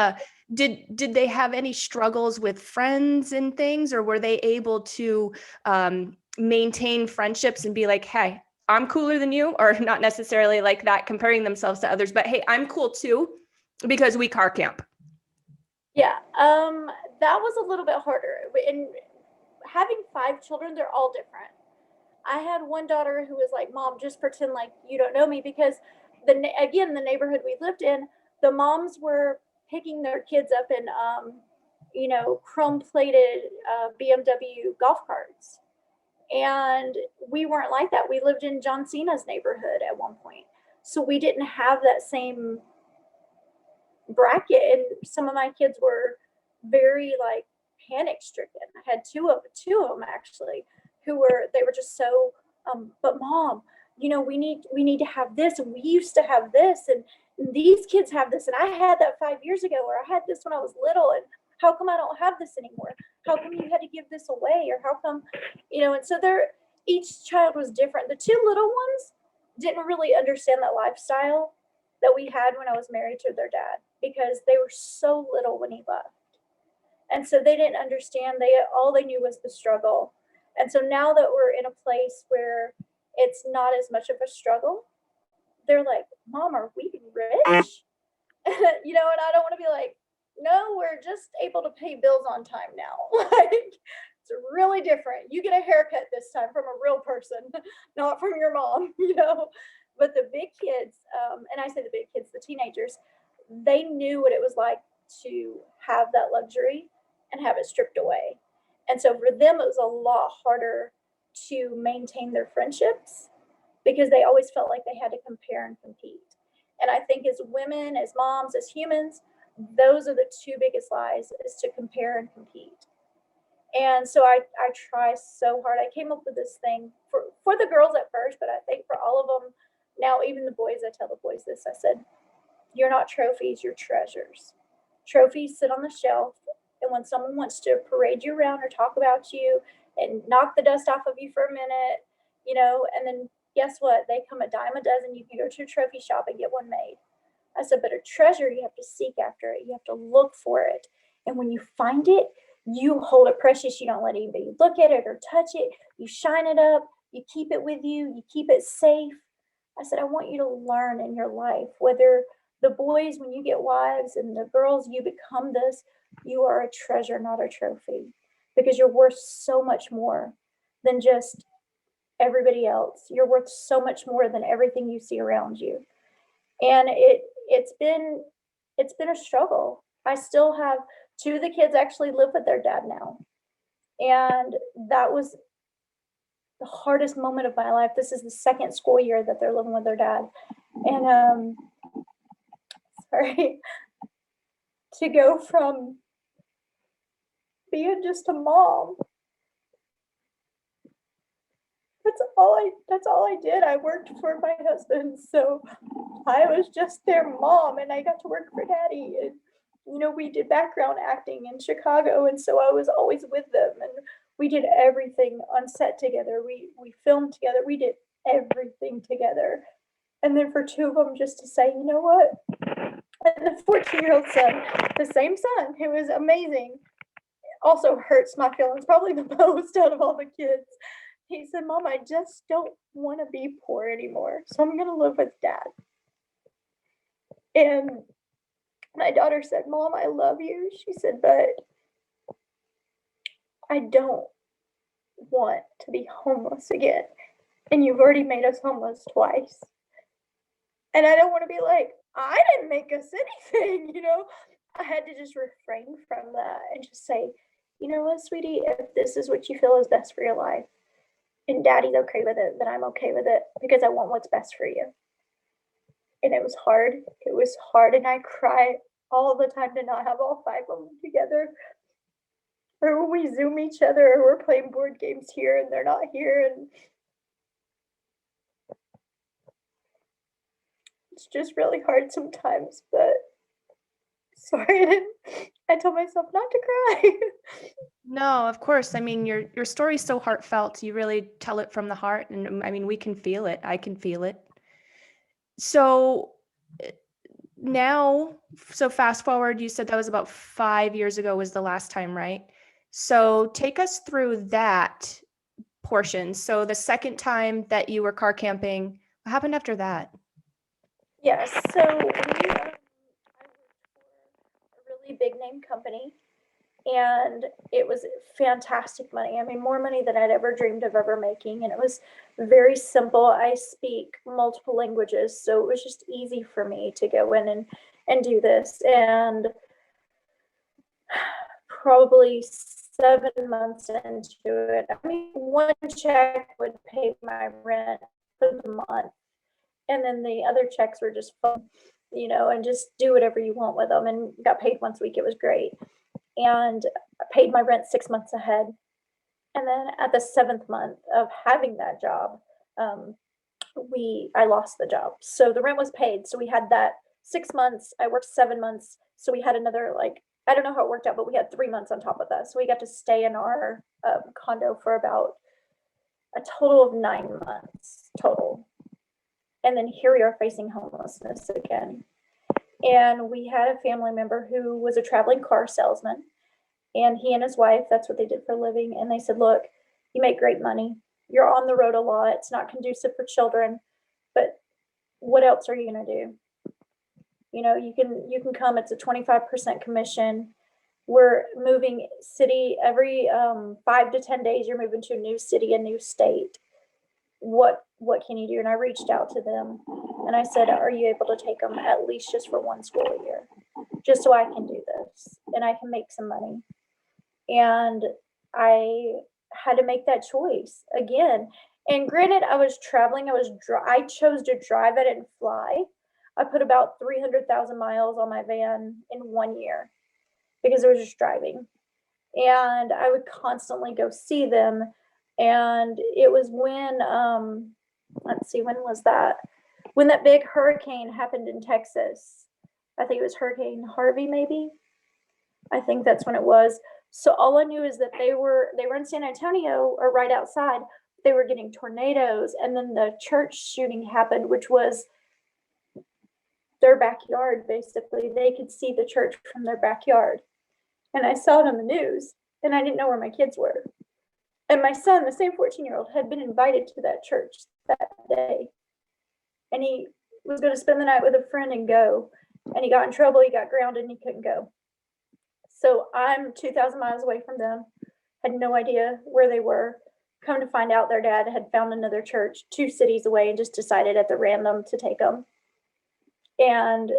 did they have any struggles with friends and things, or were they able to maintain friendships and be like, hey, I'm cooler than you, or not necessarily like that, comparing themselves to others, but hey, I'm cool too because we car camp? Yeah, that was a little bit harder. In having 5 children, they're all different. I had one daughter who was like, Mom, just pretend like you don't know me, because the neighborhood we lived in, the moms were picking their kids up in, chrome-plated BMW golf carts. And we weren't like that. We lived in John Cena's neighborhood at one point. So we didn't have that same bracket. And some of my kids were very like panic stricken. I had two of them actually they were just so, but Mom, we need to have this, and we used to have this, and these kids have this, and I had that 5 years ago, or I had this when I was little, and how come I don't have this anymore? How come you had to give this away? Or how come, and so each child was different. The 2 little ones didn't really understand that lifestyle that we had when I was married to their dad, because they were so little when he left. And so they didn't understand. All they knew was the struggle. And so now that we're in a place where it's not as much of a struggle, they're like, Mom, are we rich? And I don't want to be like, no, we're just able to pay bills on time now. Like, it's really different. You get a haircut this time from a real person, not from your mom, But the big kids, and I say the big kids, the teenagers, they knew what it was like to have that luxury and have it stripped away. And so for them, it was a lot harder to maintain their friendships, because they always felt like they had to compare and compete. And I think as women, as moms, as humans, those are the 2 biggest lies, is to compare and compete. And so I try so hard. I came up with this thing for the girls at first, but I think for all of them now, even the boys, I tell the boys this. I said, you're not trophies, you're treasures. Trophies sit on the shelf, and when someone wants to parade you around or talk about you and knock the dust off of you for a minute, and then guess what? They come a dime a dozen. You can go to a trophy shop and get one made. I said, but a treasure, you have to seek after it. You have to look for it. And when you find it, you hold it precious. You don't let anybody look at it or touch it. You shine it up. You keep it with you. You keep it safe. I said, I want you to learn in your life, whether the boys, when you get wives, and the girls, you become this, you are a treasure, not a trophy, because you're worth so much more than just everybody else. You're worth so much more than everything you see around you. And it's been a struggle. I still have 2 of the kids actually live with their dad now. And that was the hardest moment of my life. This is the 2nd school year that they're living with their dad. And to go from being just a mom that's all I did. I worked for my husband. So I was just their mom, and I got to work for daddy. And, we did background acting in Chicago. And so I was always with them, and we did everything on set together. We filmed together. We did everything together. And then for two of them just to say, you know what? And the 14-year-old son, the same son, who is amazing, also hurts my feelings probably the most out of all the kids. He said, Mom, I just don't want to be poor anymore. So I'm going to live with Dad. And my daughter said, Mom, I love you. She said, but I don't want to be homeless again. And you've already made us homeless twice. And I don't want to be like, I didn't make us anything, I had to just refrain from that and just say, you know what, sweetie, if this is what you feel is best for your life, and daddy's okay with it, then I'm okay with it, because I want what's best for you. And it was hard. It was hard, and I cry all the time to not have all five of them together. Or when we Zoom each other, or we're playing board games here and they're not here, and it's just really hard sometimes, but sorry, I told myself not to cry. No, of course. I mean, your story's so heartfelt. You really tell it from the heart, and I mean, we can feel it. I can feel it. So now, fast forward, you said that was about 5 years ago was the last time, right? So take us through that portion. So the second time that you were car camping, what happened after that? Yes, so I worked for a really big name company, and it was fantastic money. I mean, more money than I'd ever dreamed of ever making, and it was very simple. I speak multiple languages, so it was just easy for me to go in and do this. And probably 7 months into it, I mean, one check would pay my rent for the month, and then the other checks were just fun, and just do whatever you want with them, and got paid once a week. It was great. And I paid my rent 6 months ahead. And then at the 7th month of having that job, I lost the job. So the rent was paid. So we had that 6 months. I worked 7 months. So we had another, I don't know how it worked out, but we had 3 months on top of that. So we got to stay in our condo for about a total of 9 months total. And then here we are facing homelessness again. And we had a family member who was a traveling car salesman, and he and his wife, that's what they did for a living. And they said, look, you make great money. You're on the road a lot. It's not conducive for children, but what else are you going to do? You can come. It's a 25% commission. We're moving city every 5 to 10 days. You're moving to a new city, a new state. What can you do? And I reached out to them, and I said, are you able to take them at least just for one school a year, just so I can do this and I can make some money? And I had to make that choice again. And granted, I was traveling. I chose to drive. I didn't fly. I put about 300,000 miles on my van in 1 year because I was just driving. And I would constantly go see them. And it was when, let's see, when was that? When that big hurricane happened in Texas. I think it was Hurricane Harvey, maybe. I think that's when it was. So all I knew is that they were in San Antonio, or right outside. They were getting tornadoes, and then the church shooting happened, which was their backyard. Basically, they could see the church from their backyard, and I saw it on the news, and I didn't know where my kids were. And my son, the same 14-year-old, had been invited to that church that day, and he was going to spend the night with a friend and go, and he got in trouble. He got grounded, and he couldn't go. So I'm 2,000 miles away from them, had no idea where they were. Come to find out, their dad had found another church 2 cities away and just decided at the random to take them. And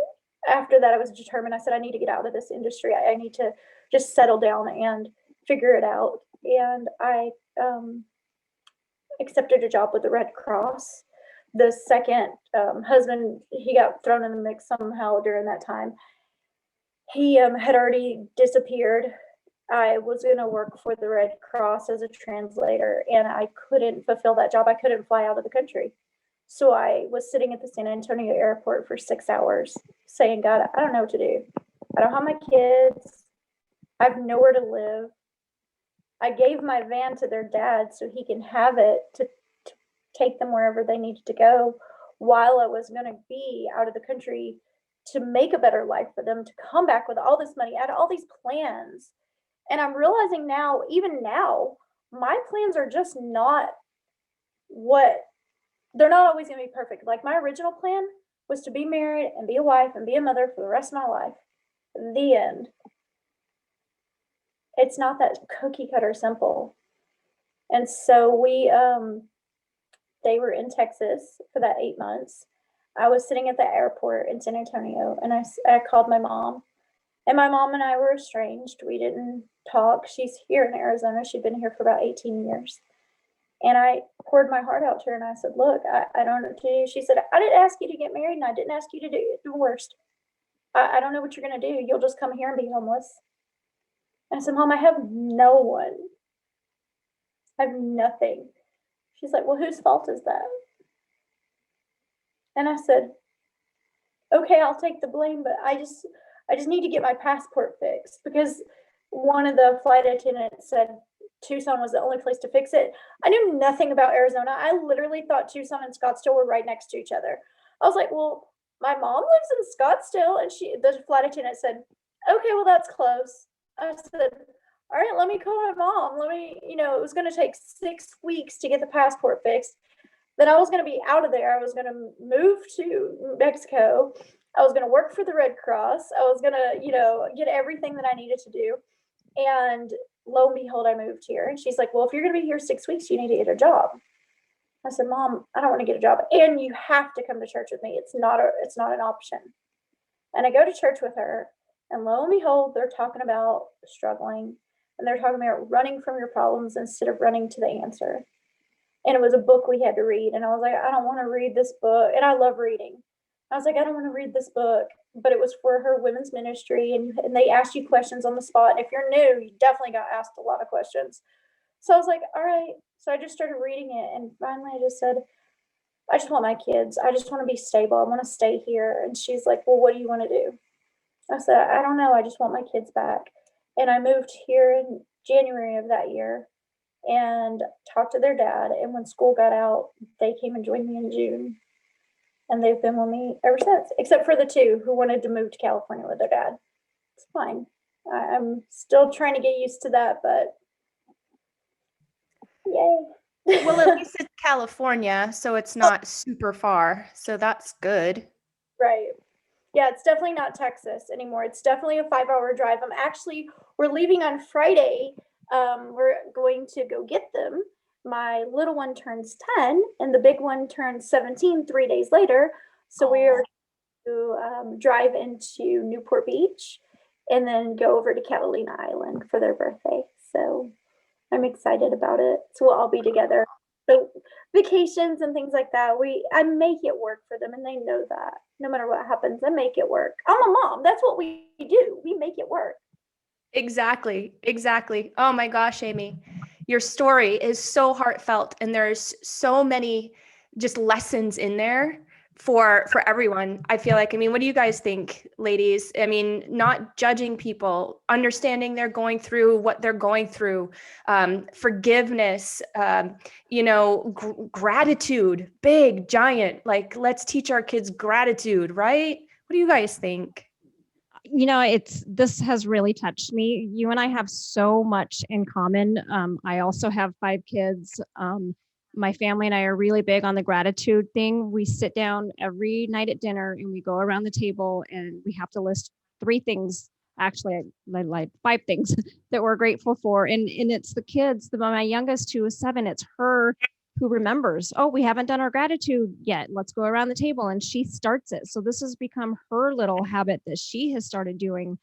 after that, I was determined. I said, I need to get out of this industry. I need to just settle down and figure it out. And I accepted a job with the Red Cross. The second husband, he got thrown in the mix somehow during that time. He had already disappeared. I was going to work for the Red Cross as a translator, and I couldn't fulfill that job. I couldn't fly out of the country. So I was sitting at the San Antonio airport for 6 hours saying, God, I don't know what to do. I don't have my kids. I have nowhere to live. I gave my van to their dad so he can have it to take them wherever they needed to go while I was going to be out of the country to make a better life for them, to come back with all this money. I had all these plans. And I'm realizing now, even now, my plans are just not they're not always going to be perfect. Like my original plan was to be married and be a wife and be a mother for the rest of my life. The end. It's not that cookie cutter simple. And so they were in Texas for that 8 months. I was sitting at the airport in San Antonio, and I called my mom. And my mom and I were estranged. We didn't talk. She's here in Arizona. She'd been here for about 18 years. And I poured my heart out to her, and I said, look, I don't know what to do. She said, I didn't ask you to get married, and I didn't ask you to do divorced. I don't know what you're going to do. You'll just come here and be homeless. And I said, Mom, I have no one. I have nothing. She's like, well, whose fault is that? And I said, okay, I'll take the blame, but I just need to get my passport fixed, because one of the flight attendants said Tucson was the only place to fix it. I knew nothing about Arizona. I literally thought Tucson and Scottsdale were right next to each other. I was like, well, my mom lives in Scottsdale. And the flight attendant said, okay, well, that's close. I said, all right, let me call my mom. It was going to take 6 weeks to get the passport fixed. Then I was going to be out of there. I was going to move to Mexico. I was going to work for the Red Cross. I was going to, get everything that I needed to do. And lo and behold, I moved here. And she's like, well, if you're going to be here 6 weeks, you need to get a job. I said, Mom, I don't want to get a job. And you have to come to church with me. It's not an option. And I go to church with her. And lo and behold, they're talking about struggling. And they're talking about running from your problems instead of running to the answer. And it was a book we had to read. And I was like, I don't want to read this book. And I love reading. I was like, I don't want to read this book. But it was for her women's ministry. And they asked you questions on the spot. And if you're new, you definitely got asked a lot of questions. So I was like, all right. So I just started reading it. And finally I just said, I just want my kids. I just want to be stable. I want to stay here. And she's like, well, what do you want to do? I said, I don't know. I just want my kids back. And I moved here in January of that year and talked to their dad. And when school got out, they came and joined me in June. And they've been with me ever since, except for the two who wanted to move to California with their dad. It's fine. I'm still trying to get used to that, but yay. Well, at least it's California, so it's not super far. So that's good. Right. Yeah, it's definitely not Texas anymore. It's definitely a 5-hour drive. We're leaving on Friday. We're going to go get them. My little one turns 10 and the big one turns 17 3 days later. So we are to drive into Newport Beach and then go over to Catalina Island for their birthday. So I'm excited about it. So we'll all be together. So vacations and things like that, I make it work for them, and they know that. No matter what happens, I make it work. I'm a mom. That's what we do. We make it work. Exactly. Oh my gosh, Amy, your story is so heartfelt, and there's so many just lessons in there for everyone. I feel like, what do you guys think, ladies? Not judging people, understanding they're going through what they're going through, forgiveness, gratitude, big, giant, like let's teach our kids gratitude, right? What do you guys think? This has really touched me. You and I have so much in common. I also have 5 kids. My family and I are really big on the gratitude thing. We sit down every night at dinner and we go around the table and we have to list 3 things. Actually, I like 5 things that we're grateful for. And it's the kids. My youngest, who is 7, it's her who remembers, oh, we haven't done our gratitude yet. Let's go around the table. And she starts it. So this has become her little habit that she has started doing.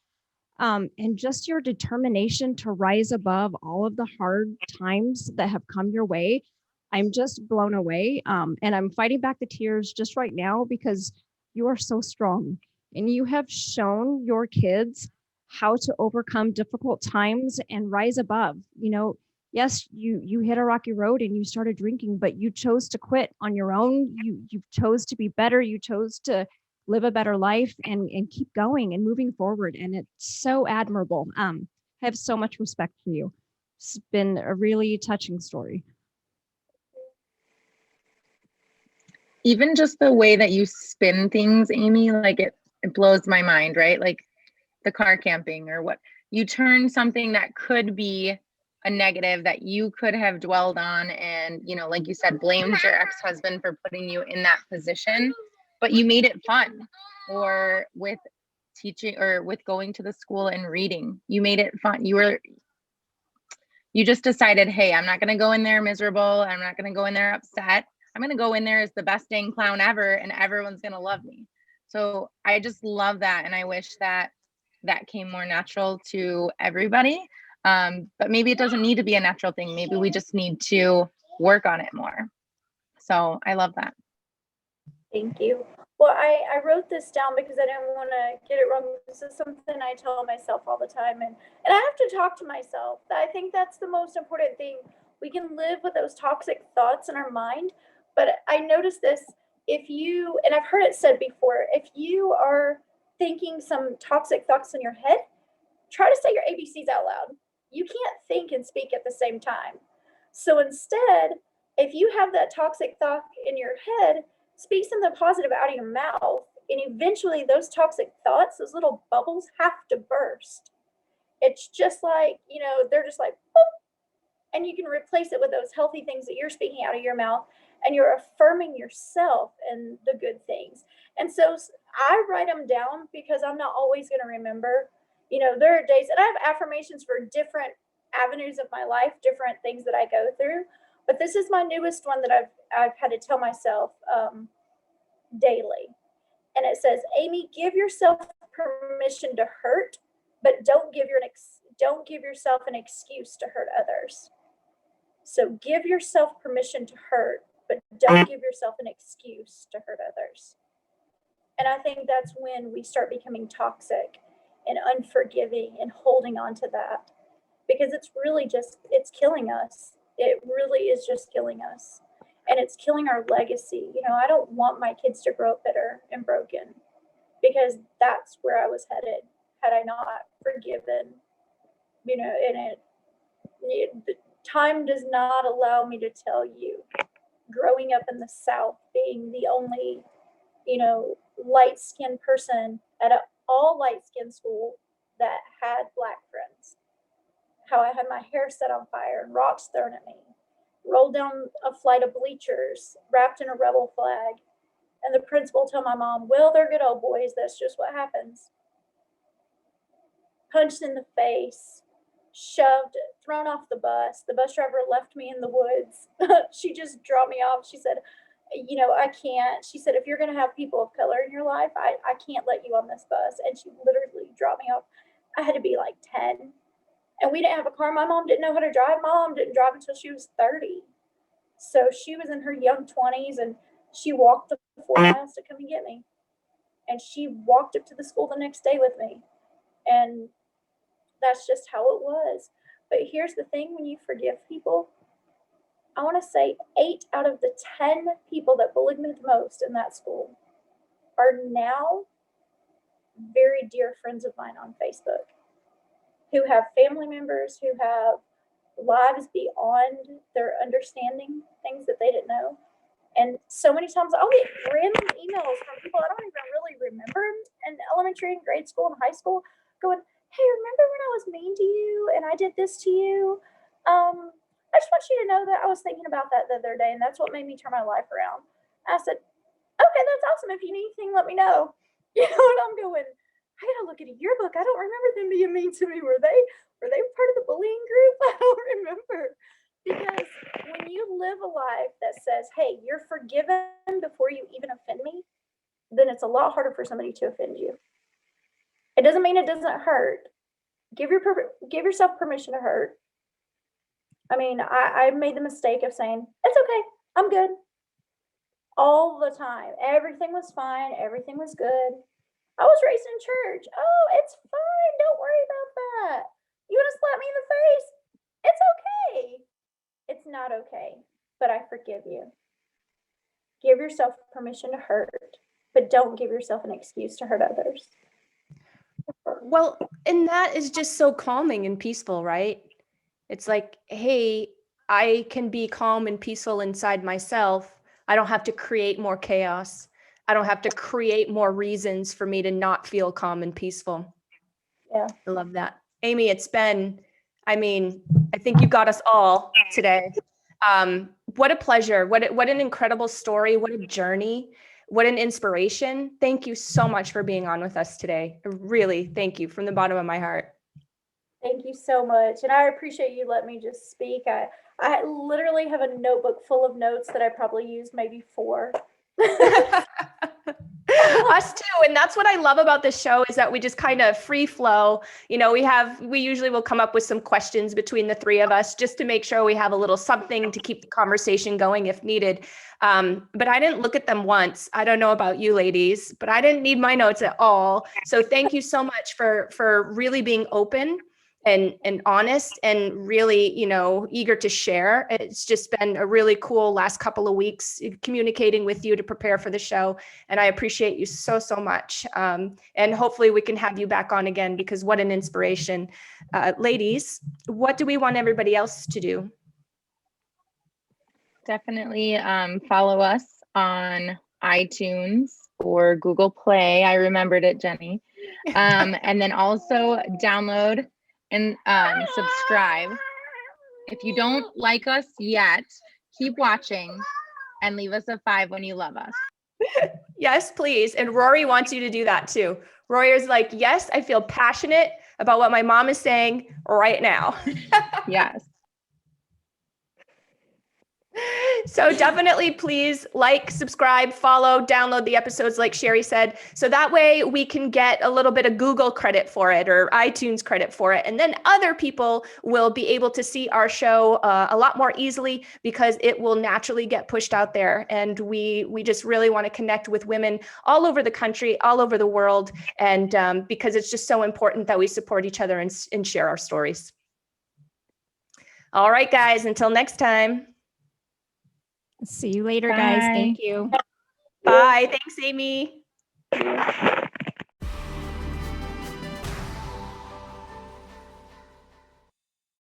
And just your determination to rise above all of the hard times that have come your way. I'm just blown away. And I'm fighting back the tears just right now because you are so strong and you have shown your kids how to overcome difficult times and rise above. Yes, you hit a rocky road and you started drinking, but you chose to quit on your own. You chose to be better. You chose to live a better life and keep going and moving forward. And it's so admirable. I have so much respect for you. It's been a really touching story. Even just the way that you spin things, Amy, like it blows my mind, right? Like the car camping or what you turn something that could be a negative that you could have dwelled on and, like you said, blamed your ex-husband for putting you in that position, but you made it fun. Or with teaching or with going to the school and reading, you made it fun. You just decided, hey, I'm not going to go in there miserable. I'm not going to go in there upset. I'm going to go in there as the best dang clown ever and everyone's going to love me. So I just love that. And I wish that came more natural to everybody. But maybe it doesn't need to be a natural thing. Maybe we just need to work on it more. So I love that. Thank you. Well, I wrote this down because I didn't want to get it wrong. This is something I tell myself all the time. And I have to talk to myself. I think that's the most important thing. We can live with those toxic thoughts in our mind. But I noticed this, and I've heard it said before, if you are thinking some toxic thoughts in your head, try to say your ABCs out loud. You can't think and speak at the same time. So instead, if you have that toxic thought in your head, speak something positive out of your mouth, and eventually those toxic thoughts, those little bubbles, have to burst. It's just like, they're just like, boop, and you can replace it with those healthy things that you're speaking out of your mouth, and you're affirming yourself and the good things. And so I write them down because I'm not always going to remember. There are days, and I have affirmations for different avenues of my life, different things that I go through. But this is my newest one that I've had to tell myself daily. And it says, Amy, give yourself permission to hurt, but don't give yourself an excuse to hurt others. So give yourself permission to hurt, but don't give yourself an excuse to hurt others. And I think that's when we start becoming toxic and unforgiving and holding on to that, because it's killing us. It really is just killing us. And it's killing our legacy. I don't want my kids to grow up bitter and broken, because that's where I was headed had I not forgiven. And the time does not allow me to tell you, growing up in the South, being the only, light-skinned person at an all light-skinned school that had Black friends, how I had my hair set on fire and rocks thrown at me, rolled down a flight of bleachers wrapped in a rebel flag, and the principal told my mom, well, they're good old boys, that's just what happens. Punched in the face, shoved, thrown off the bus. The bus driver left me in the woods. She just dropped me off. She said, I can't. She said, if you're going to have people of color in your life, I can't let you on this bus. And she literally dropped me off. I had to be like 10. And we didn't have a car. My mom didn't know how to drive. My mom didn't drive until she was 30. So she was in her young 20s, and she walked the 4 miles to come and get me. And she walked up to the school the next day with me. And that's just how it was. But here's the thing, when you forgive people, I want to say 8 out of the 10 people that bullied me the most in that school are now very dear friends of mine on Facebook, who have family members, who have lives beyond their understanding, things that they didn't know. And so many times I'll get random emails from people I don't even really remember in elementary and grade school and high school going, hey, remember when I was mean to you and I did this to you? I just want you to know that I was thinking about that the other day, and that's what made me turn my life around. I said, okay, that's awesome. If you need anything, let me know. And I'm going, I gotta look at a yearbook. I don't remember them being mean to me. Were they part of the bullying group? I don't remember. Because when you live a life that says, hey, you're forgiven before you even offend me, then it's a lot harder for somebody to offend you. It doesn't mean it doesn't hurt. Give yourself permission to hurt. I mean, I made the mistake of saying, it's okay, I'm good. All the time. Everything was fine. Everything was good. I was raised in church. Oh, it's fine. Don't worry about that. You want to slap me in the face? It's okay. It's not okay, but I forgive you. Give yourself permission to hurt, but don't give yourself an excuse to hurt others. Well, and that is just so calming and peaceful, right? It's like, hey, I can be calm and peaceful inside myself. I don't have to create more chaos. I don't have to create more reasons for me to not feel calm and peaceful. Yeah. I love that. Amy, it's been, I think you got us all today. What a pleasure. What an incredible story. What a journey. What an inspiration. Thank you so much for being on with us today. Really, thank you from the bottom of my heart. Thank you so much. And I appreciate you letting me just speak. I literally have a notebook full of notes that I probably used maybe 4. Us too. And that's what I love about this show is that we just kind of free flow. You know, we usually will come up with some questions between the 3 of us just to make sure we have a little something to keep the conversation going if needed. But I didn't look at them once. I don't know about you ladies, but I didn't need my notes at all. So thank you so much for really being open and honest and really, eager to share. It's just been a really cool last couple of weeks communicating with you to prepare for the show. And I appreciate you so, so much. And hopefully we can have you back on again because what an inspiration. Ladies, what do we want everybody else to do? Definitely follow us on iTunes or Google Play. I remembered it, Jenny. And then also download and subscribe. If you don't like us yet, keep watching and leave us a 5 when you love us. Yes, please. And Rory wants you to do that too. Rory is like, yes, I feel passionate about what my mom is saying right now. Yes. So definitely please like, subscribe, follow, download the episodes like Cheri said. So that way we can get a little bit of Google credit for it or iTunes credit for it. And then other people will be able to see our show a lot more easily because it will naturally get pushed out there. And we just really want to connect with women all over the country, all over the world. And because it's just so important that we support each other and share our stories. All right, guys, until next time. See you later, Bye. guys. Thank you. Bye. Thanks, Amy.